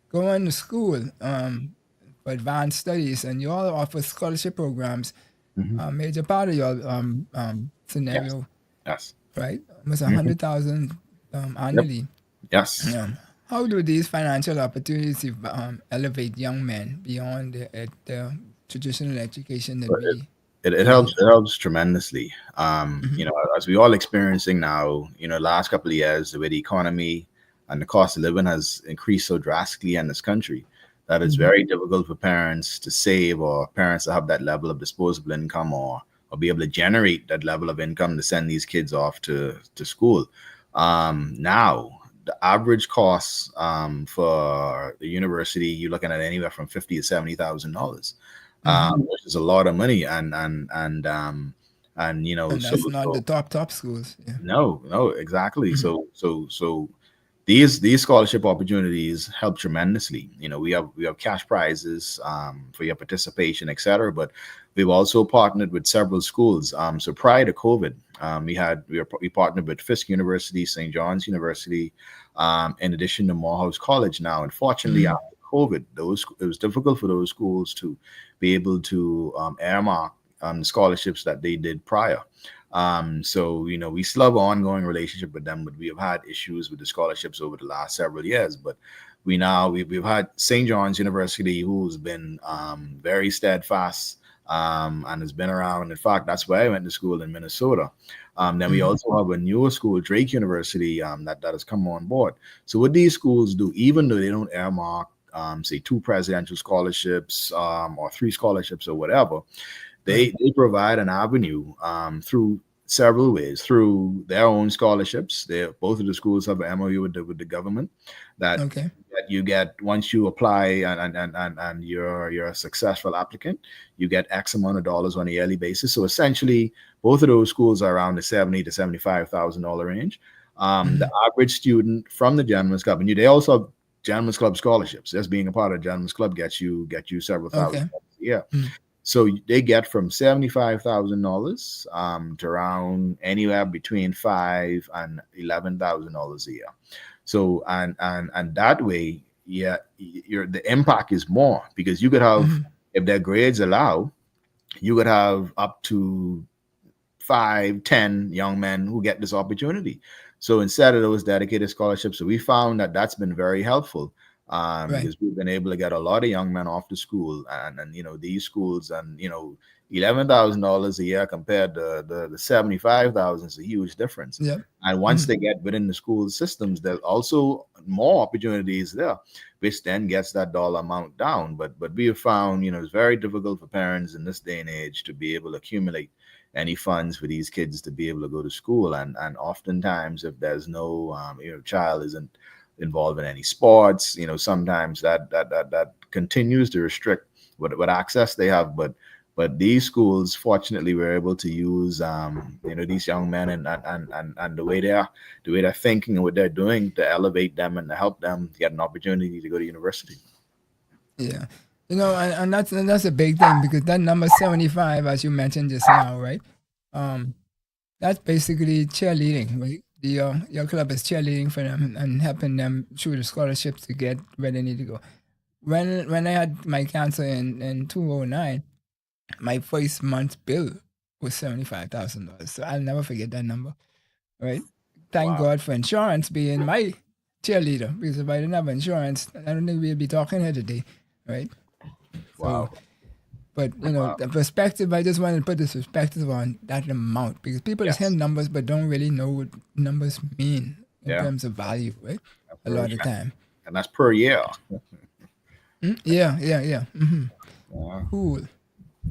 going to school for advanced studies, and you all offer scholarship programs, Hmm. a major part of your Yes. scenario, Yes. right? Almost Hmm. 100,000 Yep. annually. Yes. How do these financial opportunities elevate young men beyond the traditional education that But we it give helps. here? It helps tremendously. Mm-hmm. As we all experiencing now, last couple of years, the way the economy and the cost of living has increased so drastically in this country that it's Mm-hmm. very difficult for parents to save or parents to have that level of disposable income or be able to generate that level of income to send these kids off to school. Now the average cost for the university, you're looking at anywhere from $50,000 to $70,000, Mm-hmm. which is a lot of money. And And that's not the top schools. Yeah. no, exactly. Mm-hmm. So these scholarship opportunities help tremendously. We have cash prizes for your participation, etc. But we've also partnered with several schools. So prior to COVID, we partnered with Fisk University, St. John's University, in addition to Morehouse College. Now, unfortunately, Mm-hmm. after COVID, it was difficult for those schools to be able to earmark the scholarships that they did prior. So we still have an ongoing relationship with them, but we have had issues with the scholarships over the last several years. But we've had St. John's University, who's been very steadfast and has been around. In fact, that's where I went to school in Minnesota. Then we Mm-hmm. also have a newer school, Drake University, that has come on board. So what these schools do, even though they don't earmark, say, 2 presidential scholarships or 3 scholarships or whatever, Right. they provide an avenue through several ways, through their own scholarships. Both of the schools have an MOU with the government that Okay. you get once you apply and you're a successful applicant, you get X amount of dollars on a yearly basis. So essentially, both of those schools are around the $70,000 to $75,000 range. The Mm-hmm. average student from the Gentlemen's Club, and they also have Gentlemen's Club scholarships. Just being a part of Gentlemen's Club gets you several thousand Okay. dollars a year. Mm-hmm. So they get from $75,000 to around anywhere between $5,000 and $11,000 a year. So and that way, yeah, the impact is more because you could have, Mm-hmm. if their grades allow, you could have up to 5, 10 young men who get this opportunity. So instead of those dedicated scholarships, so we found that that's been very helpful. Right. because we've been able to get a lot of young men off to school, and these schools, and $11,000 a year compared to the 75,000 is a huge difference. Yep. And once they get within the school systems, there's also more opportunities there, which then gets that dollar amount down. But we have found, it's very difficult for parents in this day and age to be able to accumulate any funds for these kids to be able to go to school. And oftentimes, if there's no child isn't involved in any sports, sometimes that continues to restrict what access they have. But these schools, fortunately, were able to use these young men and the way they're thinking and what they're doing to elevate them and to help them get an opportunity to go to university. Yeah. And that's a big thing, because that number 75, as you mentioned just now, right? That's basically cheerleading, right? Your club is cheerleading for them and helping them through the scholarships to get where they need to go. When I had my cancer in 2009, my first month's bill was $75,000. So I'll never forget that number, right? Thank Wow. God for insurance being my cheerleader, because if I didn't have insurance, I don't think we'd be talking here today, right? Wow. So, but the perspective, I just wanted to put this perspective on that amount, because people just hear numbers but don't really know what numbers mean in terms of value, right? A lot of time. And that's per year. Yeah. Mm-hmm. Yeah. Cool.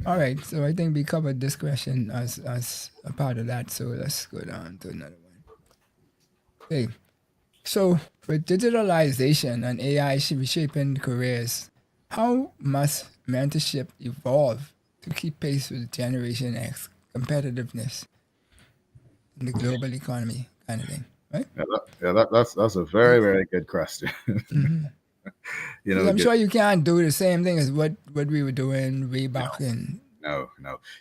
All right, so I think we covered this question as a part of that. So let's go down to another one. Okay, so with digitalization and AI reshaping careers, how must mentorship evolve to keep pace with Generation X competitiveness in the global economy, kind of thing, right? That's a very, very good question. I'm sure you can't do the same thing as what we were doing way back in No.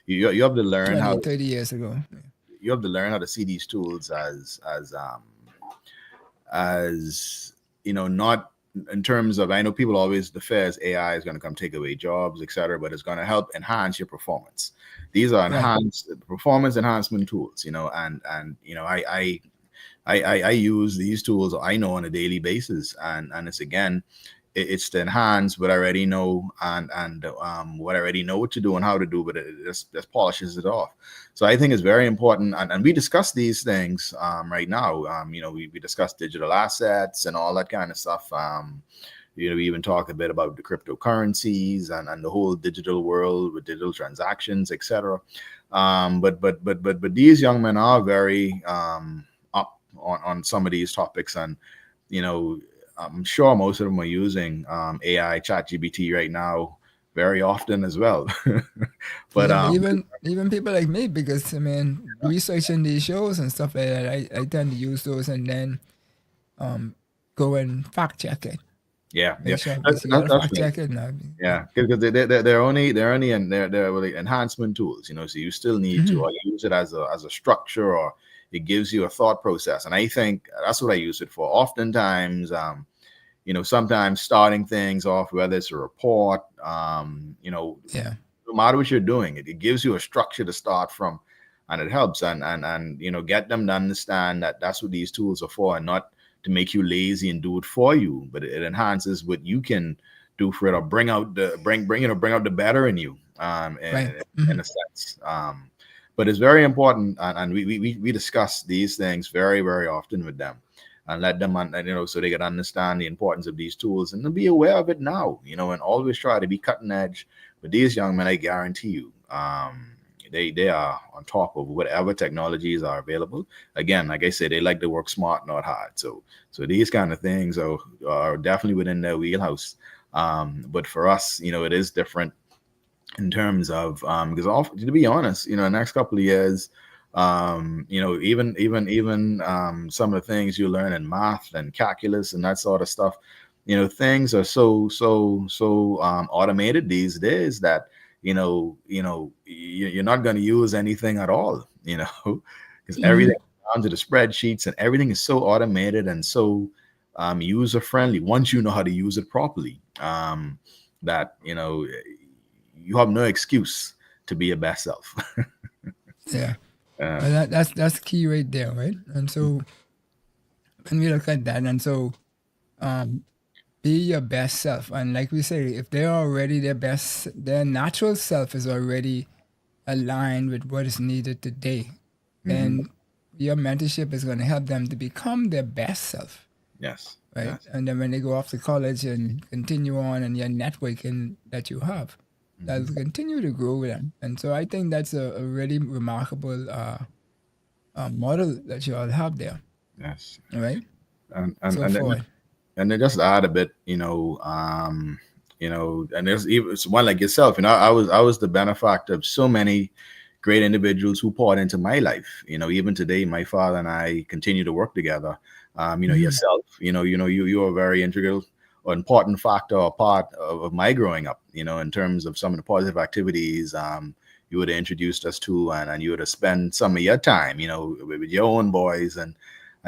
You have to learn 20, 30 years ago. You have to learn how to see these tools as not in terms of, I know people always, the fear is AI is going to come take away jobs, etc., but it's going to help enhance your performance. These are performance enhancement tools, and I use these tools, I know, on a daily basis, and it's, again, it's to enhance what I already know and what I already know what to do and how to do, but it just polishes it off. So I think it's very important, and we discuss these things right now. We discuss digital assets and all that kind of stuff. We even talk a bit about the cryptocurrencies and the whole digital world with digital transactions, etc. But these young men are very up on some of these topics, and I'm sure most of them are using AI, ChatGPT right now very often as well. But even people like me, because researching these shows and stuff like that, I tend to use those and then go and fact check it. That's fact check it now. Yeah, because they're only really enhancement tools, so you still need to use it as a structure, or it gives you a thought process. And I think that's what I use it for. Oftentimes, sometimes starting things off, whether it's a report, no matter what you're doing, it gives you a structure to start from, and it helps and get them to understand that that's what these tools are for, and not to make you lazy and do it for you, but it enhances what you can do for it, or bring out the better in you, in a sense. But it's very important, and we discuss these things very, very often with them, and let them, so they can understand the importance of these tools and to be aware of it now, and always try to be cutting edge. But these young men, I guarantee you, they are on top of whatever technologies are available. Again, like I said, they like to work smart, not hard. So these kind of things are definitely within their wheelhouse. But for us, it is different in terms of because to be honest, the next couple of years, even some of the things you learn in math and calculus and that sort of stuff, things are so automated these days that you're not going to use anything at all, because everything down to the spreadsheets, and everything is so automated and so user friendly once you know how to use it properly, that you have no excuse to be your best self. Well, that's key right there, right? And so when we look at that, and so be your best self. And like we say, if they're already their natural self is already aligned with what is needed today, then your mentorship is going to help them to become their best self. Yes. Right. Yes. And then when they go off to college and continue on and your networking that you have, that'll continue to grow with them. And so I think that's a really remarkable model that you all have there. Yes. All right. And So forward. and then just to add a bit, and there's even one like yourself. I was the benefactor of so many great individuals who poured into my life. Even today, my father and I continue to work together. Yourself, you are a very integral or important factor or part of my growing up. In terms of some of the positive activities you would have introduced us to, and you would have spent some of your time, with your own boys and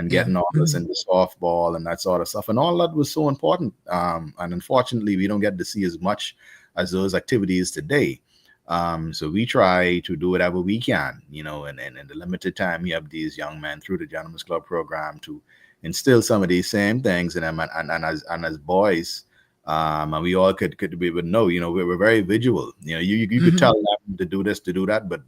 getting all this into softball and that sort of stuff. And all that was so important. And unfortunately, we don't get to see as much as those activities today. So we try to do whatever we can, and in the limited time we have these young men through the Gentlemen's Club program to instill some of these same things in them. And as boys, and we all we would know, we're very visual. You could tell them to do this, to do that, but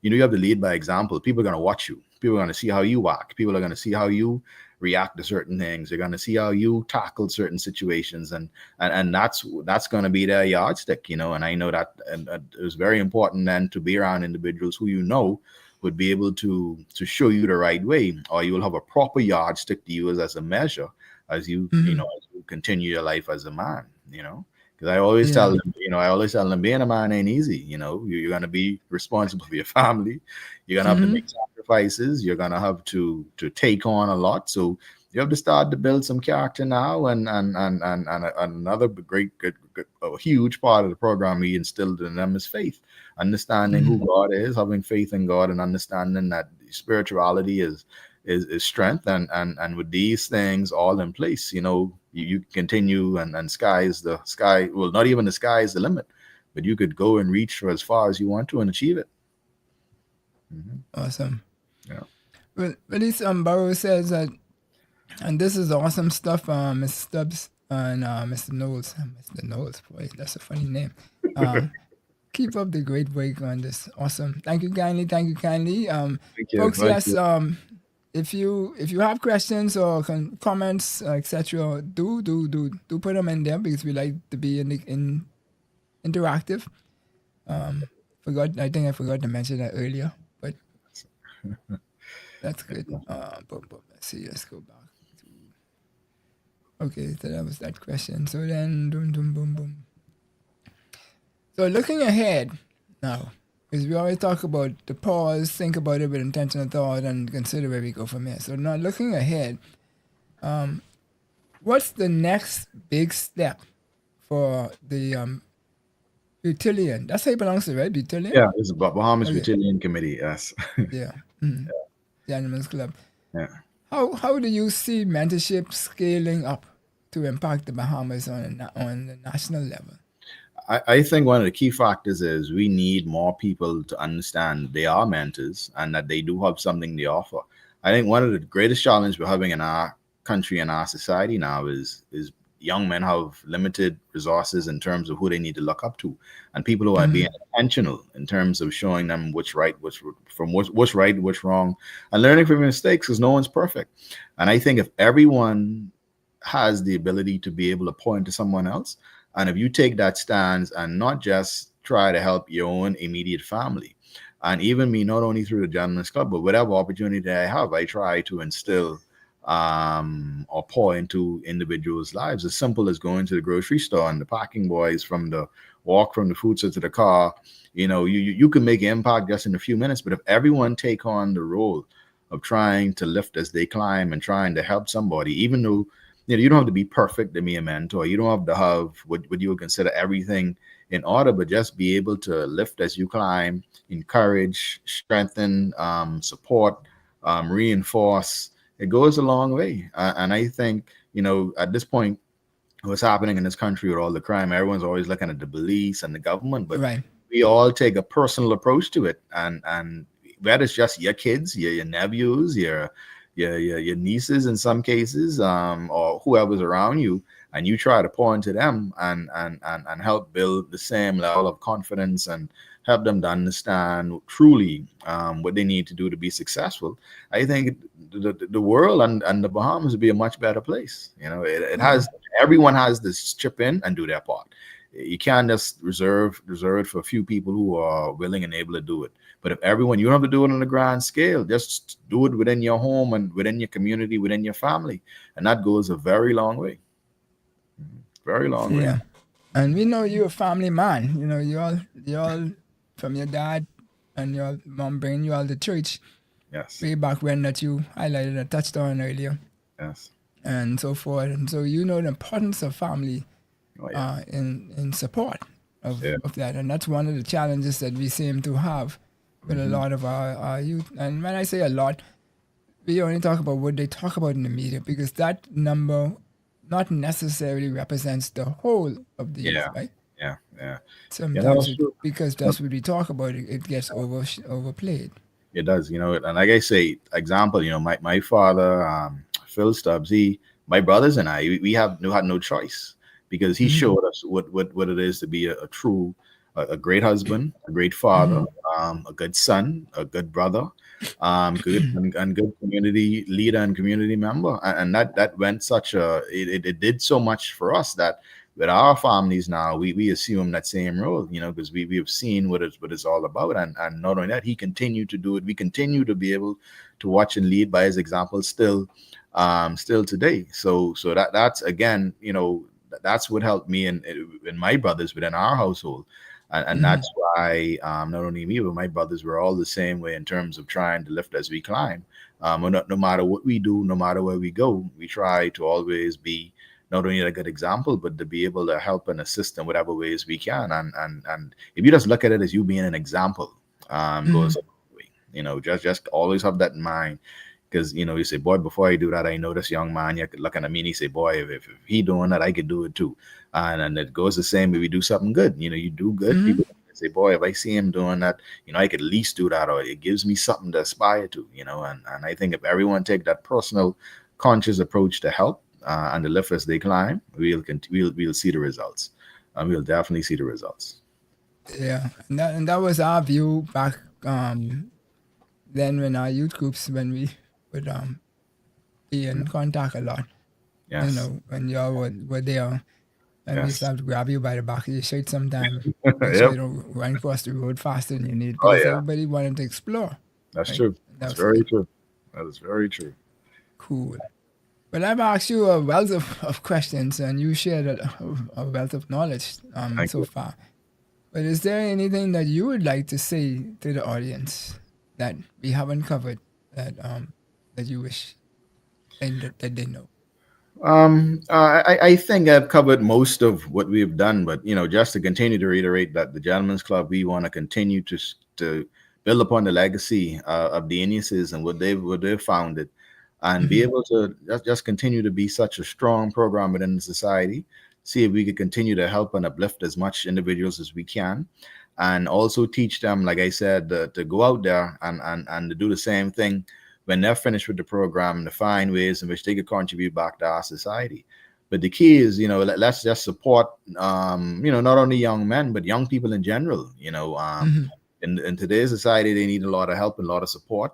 you have to lead by example. People are going to watch you. People are going to see how you act. People are going to see how you react to certain things. They're going to see how you tackle certain situations, and that's going to be their yardstick. And I know that, and it was very important then to be around individuals who would be able to show you the right way, or you will have a proper yardstick to use as a measure as you as you continue your life as a man. Because I always tell them, being a man ain't easy. You're going to be responsible for your family. You're going to have to make sacrifices. You're going to have to take on a lot. So you have to start to build some character now. And another huge part of the program we instilled in them is faith, understanding who God is, having faith in God, and understanding that spirituality is strength. And with these things all in place, you continue, and sky. Well, not even the sky is the limit, but you could go and reach for as far as you want to and achieve it. Awesome. Yeah. Well, this Barrow says that, and this is awesome stuff, Mr. Stubbs and Mr. Knowles. Mr. Knowles, boy, that's a funny name. Keep up the great work on this. Awesome. Thank you kindly. Thank you. Folks, yes. If you have questions or comments, etc., do put them in there, because we like to be in interactive. I think I forgot to mention that earlier, but that's good. Let's see. Let's go back. Okay, so that was that question. So then, boom. So looking ahead now, because we always talk about the pause, think about it with intentional thought, and consider where we go from here. So now looking ahead, what's the next big step for the Beautillion? That's how you pronounce it, right? Beautillion? Yeah, it's Bahamas Beautillion Committee, yes. Yeah. Gentlemen's Club. Yeah. How do you see mentorship scaling up to impact the Bahamas on the national level? I think one of the key factors is we need more people to understand they are mentors and that they do have something to offer. I think one of the greatest challenges we're having in our country and our society now is young men have limited resources in terms of who they need to look up to, and people who are being intentional in terms of showing them what's right, what's wrong, and learning from mistakes, because no one's perfect. And I think if everyone has the ability to be able to point to someone else, and if you take that stance and not just try to help your own immediate family, and even me, not only through the Gentlemen's Club, but whatever opportunity that I have, I try to instill or pour into individuals' lives. As simple as going to the grocery store and the packing boys from the walk from the food store to the car. You can make an impact just in a few minutes, but if everyone take on the role of trying to lift as they climb and trying to help somebody, even though you don't have to be perfect to be a mentor. You don't have to have what you would consider everything in order, but just be able to lift as you climb, encourage, strengthen, support, reinforce. It goes a long way. And I think, at this point, what's happening in this country with all the crime, everyone's always looking at the police and the government, but we all take a personal approach to it. And whether it's just your kids, your nephews, your nieces in some cases, or whoever's around you, and you try to pour into them and help build the same level of confidence and help them to understand truly what they need to do to be successful, I think the world and the Bahamas would be a much better place. It has, everyone has to chip in and do their part. You can't just reserve it for a few people who are willing and able to do it. But if everyone, you don't have to do it on a grand scale, just do it within your home and within your community, within your family. And that goes a very long way. Very long way. Yeah. And we know you're a family man. You all from your dad and your mom bringing you all to church. Yes. Way back when that you highlighted a touchdown earlier. Yes. And so forth. And so you know the importance of family in support of that. And that's one of the challenges that we seem to have with a lot of our youth. And when I say a lot, we only talk about what they talk about in the media, because that number not necessarily represents the whole of the youth, right? Yeah. Sometimes because that's what we talk about, it gets overplayed. It does, and like I say, example, my father, Phil Stubbs, my brothers and I, we had no choice, because he showed us what it is to be a true, a great husband, a great father, a good son, a good brother, good and good community leader and community member, and that went it did so much for us that with our families now, we assume that same role, because we have seen what it's all about, and not only that, he continued to do it. We continue to be able to watch and lead by his example still today. So that's again, that's what helped me and my brothers within our household, and that's why not only me but my brothers were all the same way in terms of trying to lift as we climb. No matter what we do, no matter where we go, we try to always be not only a good example, but to be able to help and assist in whatever ways we can. And if you just look at it as you being an example, goes a long way. Just always have that in mind. Because, you say, boy, before I do that, I know this young man, you're looking at me and he say, boy, if he doing that, I could do it too. And it goes the same if we do something good. You do good, people say, boy, if I see him doing that, I could at least do that, or it gives me something to aspire to, and I think if everyone take that personal, conscious approach to help, and to lift as they climb, we'll see the results. We'll definitely see the results. Yeah, and that was our view back then when our youth groups, when we would be in contact a lot. Yes. When y'all were there, and we used to have to grab you by the back of your shirt sometimes, so you don't run across the road faster than you need, because everybody wanted to explore. That's true. That's very true. That is very true. Cool. Well, I've asked you a wealth of questions, and you shared a wealth of knowledge so far. But is there anything that you would like to say to the audience that we haven't covered that you wish that they know? I think I've covered most of what we've done, but just to continue to reiterate that the Gentlemen's Club, we want to continue to build upon the legacy of the Eniuses and what they've founded, and be able to just continue to be such a strong program within the society. See if we could continue to help and uplift as much individuals as we can, and also teach them, like I said, to go out there and to do the same thing when they're finished with the program, to find ways in which they could contribute back to our society. But the key is, let's just support, not only young men, but young people in general. In today's society, they need a lot of help and a lot of support.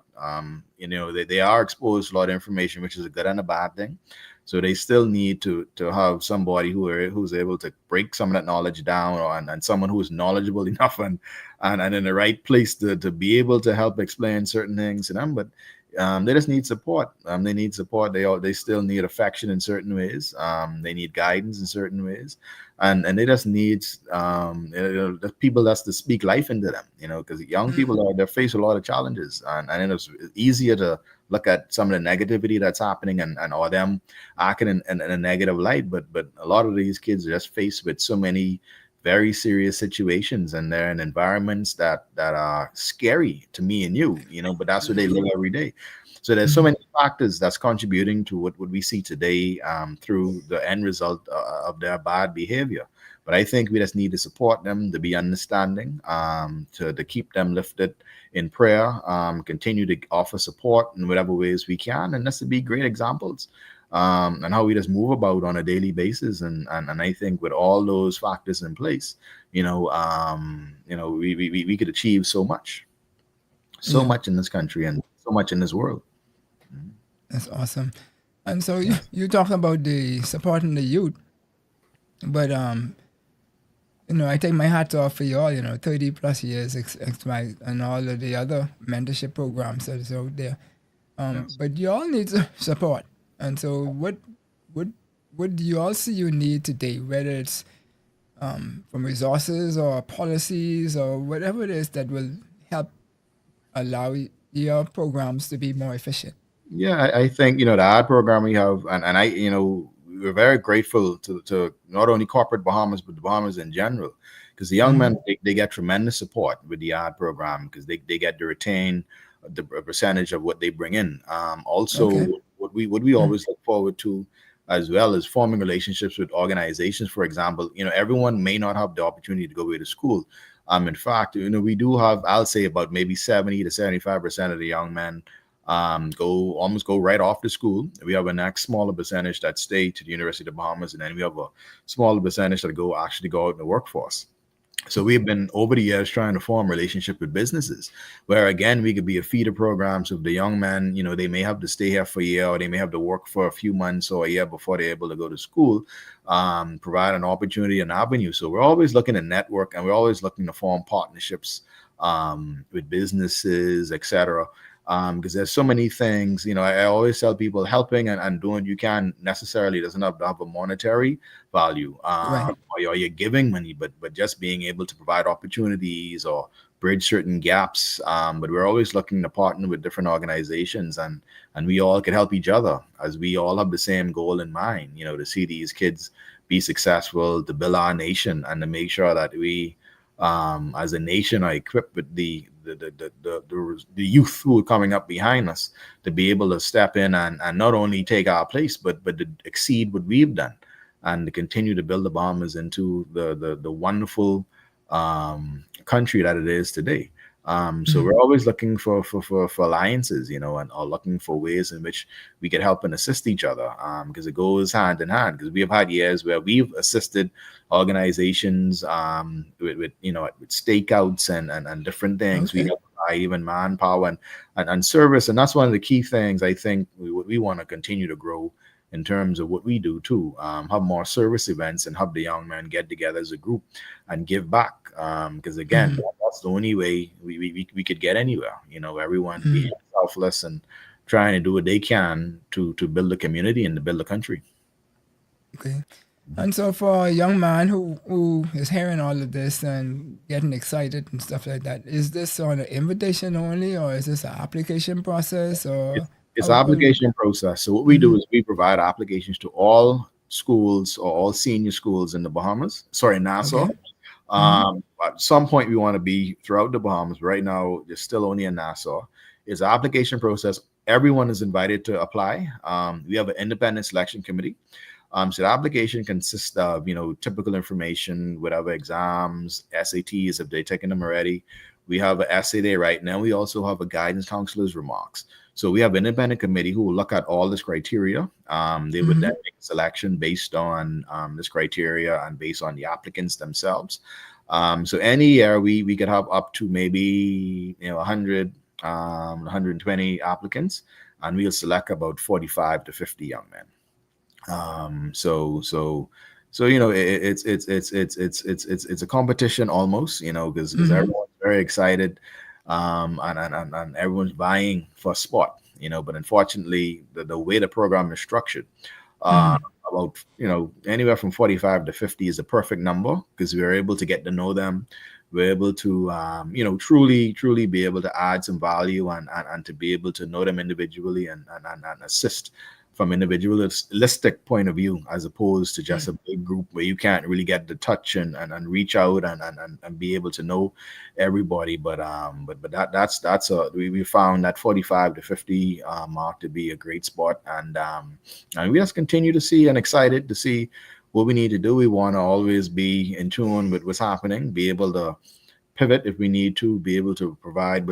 They are exposed to a lot of information, which is a good and a bad thing. So they still need to have somebody who's able to break some of that knowledge down, and someone who is knowledgeable enough and in the right place to be able to help explain certain things to them. But they just need support. They need support. They still need affection in certain ways. They need guidance in certain ways, and they just need the people that's to speak life into them. Because young people they face a lot of challenges, and it's easier to look at some of the negativity that's happening and or them acting in a negative light. But a lot of these kids are just faced with so many very serious situations, and they're in environments that are scary to me and you, but that's what they live every day. So there's so many factors that's contributing to what we see today through the end result of their bad behavior. But I think we just need to support them, to be understanding, to keep them lifted in prayer, continue to offer support in whatever ways we can, and just to be great examples. and how we just move about on a daily basis. And I think with all those factors in place, we could achieve so much, Yeah, much in this country and so much in this world. that's awesome. And so you, Yes. you talk about the supporting the youth, but I take my hat off for you all, 30 plus years and all of the other mentorship programs that is out there. Yes. But you all need support. And so what what do you all see you need today, whether it's from resources or policies or whatever it is that will help allow your programs to be more efficient? Yeah, I think the ad program we have, and we're very grateful to not only corporate Bahamas but the Bahamas in general, because the young men they get tremendous support with the ad program because they get to retain the percentage of what they bring in. Also, Okay. what we always look forward to as well is forming relationships with organizations. For example, everyone may not have the opportunity to go away to school. In fact, we do have, I'll say, about maybe 70 to 75% of the young men go right off to school. We have a next smaller percentage that stay to the University of the Bahamas, and then we have a smaller percentage that actually go out in the workforce. So we've been over the years trying to form relationship with businesses where again we could be a feeder program. So the young men, they may have to stay here for a year or they may have to work for a few months or a year before they're able to go to school, provide an opportunity, an avenue. So we're always looking to network and we're always looking to form partnerships with businesses, etc. Because there's so many things, I always tell people helping and doing you can necessarily doesn't have to have a monetary value, Right. or you're giving money, but just being able to provide opportunities or bridge certain gaps. But we're always looking to partner with different organizations and we all can help each other as we all have the same goal in mind, to see these kids be successful, to build our nation and to make sure that we as a nation are equipped with the youth who are coming up behind us to be able to step in and not only take our place but to exceed what we've done and to continue to build the Bahamas into the wonderful country that it is today. So we're always looking for alliances, and or looking for ways in which we can help and assist each other, because it goes hand in hand. Because we have had years where we've assisted organizations with stakeouts and different things. We Okay. help provide even manpower and service, and that's one of the key things I think we want to continue to grow in terms of what we do too. Have more service events and have the young men get together as a group and give back. Because again, that's the only way we could get anywhere. Everyone being selfless and trying to do what they can to build a community and to build a country. Okay. And so for a young man who is hearing all of this and getting excited and stuff like that, is this on an invitation only or is this an application process or It's how an it will work? application process. So what we do is we provide applications to all schools or all senior schools in the Bahamas. Sorry, Nassau. Okay. At some point, we want to be throughout the Bahamas. Right now, it's still only in Nassau. It's an application process. Everyone is invited to apply. We have an independent selection committee. So the application consists of, typical information, whatever exams, SATs, if they're taking them already. We have an essay they write. Now we also have a guidance counselor's remarks. So we have an independent committee who will look at all this criteria. They would then make a selection based on this criteria and based on the applicants themselves. So any year we could have up to maybe 100, 120 applicants, and we'll select about 45 to 50 young men. So it's a competition almost, because everyone's very excited, and everyone's vying for a spot, but unfortunately the way the program is structured, about anywhere from 45 to 50 is a perfect number because we're able to get to know them. We're able to truly be able to add some value and to be able to know them individually and assist from individualistic point of view, as opposed to just a big group where you can't really get the touch and reach out and be able to know everybody. But we found that 45 to 50 mark to be a great spot, and we just continue to see and excited to see what we need to do. We want to always be in tune with what's happening, be able to pivot if we need to, be able to provide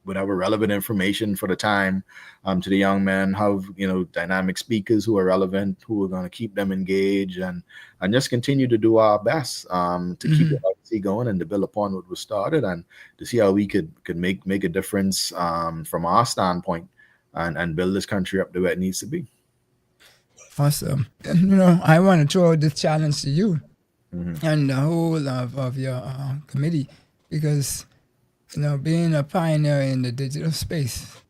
whatever relevant information for the time to the young men, have dynamic speakers who are relevant, who are going to keep them engaged, and just continue to do our best to keep the legacy going and to build upon what was started, and to see how we could make a difference from our standpoint and build this country up the way it needs to be. Awesome. And, I want to throw this challenge to you and the whole of your committee, because being a pioneer in the digital space,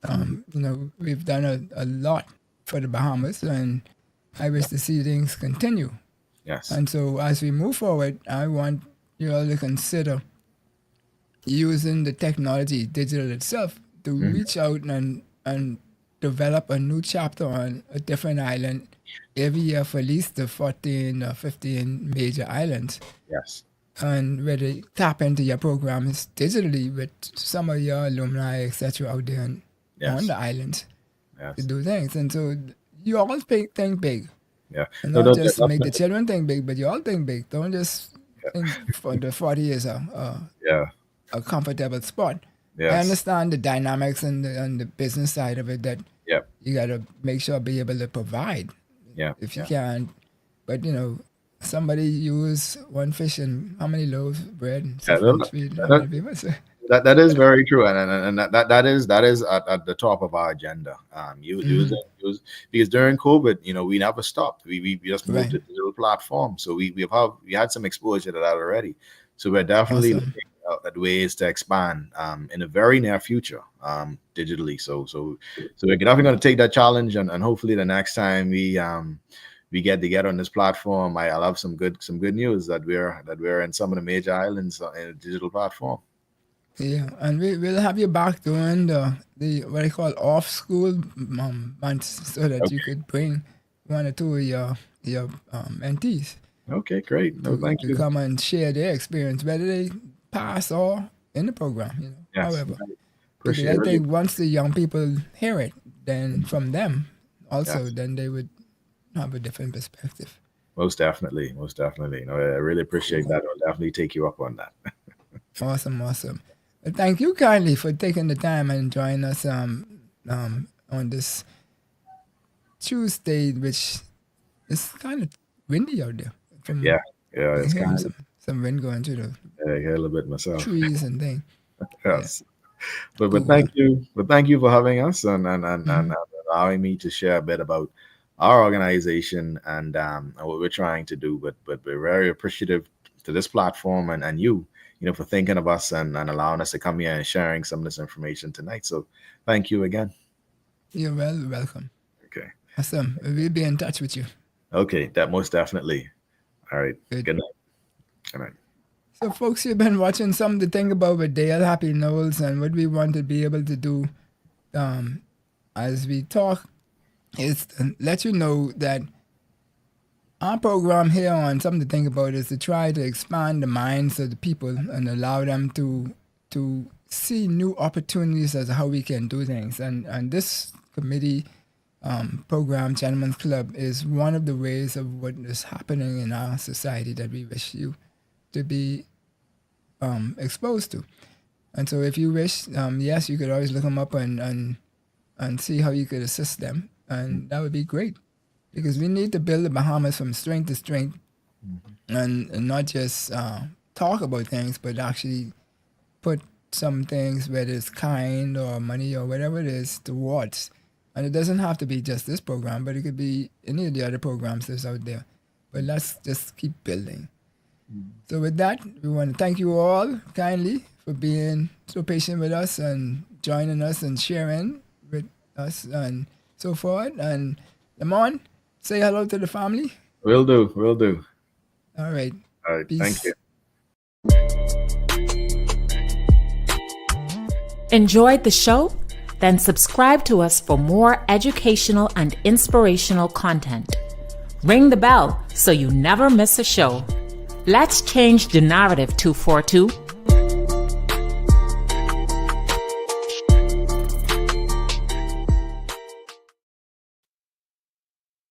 we've done a lot for the Bahamas, and I wish to see things continue. Yes. And so as we move forward, I want you all to consider using the technology, digital itself, to reach out and develop a new chapter on a different island every year for at least the 14 or 15 major islands. Yes. And where they tap into your programs digitally with some of your alumni, etc., out there on the islands to do things. And so you all think big. Yeah. And not just make the children think big, but you all think big. Don't just think for the 40 years a comfortable spot. Yes. I understand the dynamics and the business side of it, that you got to make sure be able to provide if you can. But, somebody use one fish and how many loaves of bread? That is very true, and that is at the top of our agenda. Use because during COVID, we never stopped. We just moved to digital platform, so we had some exposure to that already. So we're definitely looking at ways to expand in the very near future digitally. So we're definitely going to take that challenge, and hopefully the next time we get together on this platform, I'll have some good news that we're in some of the major islands in a digital platform. Yeah, and we'll have you back doing the what I call off school months, so that you could bring one or two of your mentees. Okay, great. No, thank you. To come and share their experience, whether they pass or in the program. Yes, however, because I think once the young people hear it, then from them also, then they would have a different perspective. Most definitely. I really appreciate that. I'll definitely take you up on that. Awesome. Well, thank you kindly for taking the time and joining us on this Tuesday, which is kind of windy out there. It's kind of some wind going through the I hear a little bit myself. Trees and things. Yes. But thank you for having us and allowing me to share a bit about our organization and what we're trying to do. But we're very appreciative to this platform and you for thinking of us and allowing us to come here and sharing some of this information tonight. So thank you again. You're welcome. Okay. Awesome. We'll be in touch with you. Okay, that most definitely. All right. Good night. Good night. So, folks, you've been watching Something to Think About with Dale Happy Knowles, and what we want to be able to do as we talk is to let you know that our program here on Something to Think About is to try to expand the minds of the people and allow them to see new opportunities as to how we can do things. And this committee program, Gentlemen's Club, is one of the ways of what is happening in our society that we wish you to be exposed to. And so if you wish, yes, you could always look them up and see how you could assist them. And that would be great, because we need to build the Bahamas from strength to strength, and not just talk about things, but actually put some things, whether it's kind or money or whatever it is, towards. And it doesn't have to be just this program, but it could be any of the other programs that's out there. But let's just keep building. So with that, we want to thank you all kindly for being so patient with us and joining us and sharing with us and so forth. And Lamon, say hello to the family. Will do. All right. Peace. Thank you. Enjoyed the show? Then subscribe to us for more educational and inspirational content. Ring the bell so you never miss a show. Let's change the narrative, 242.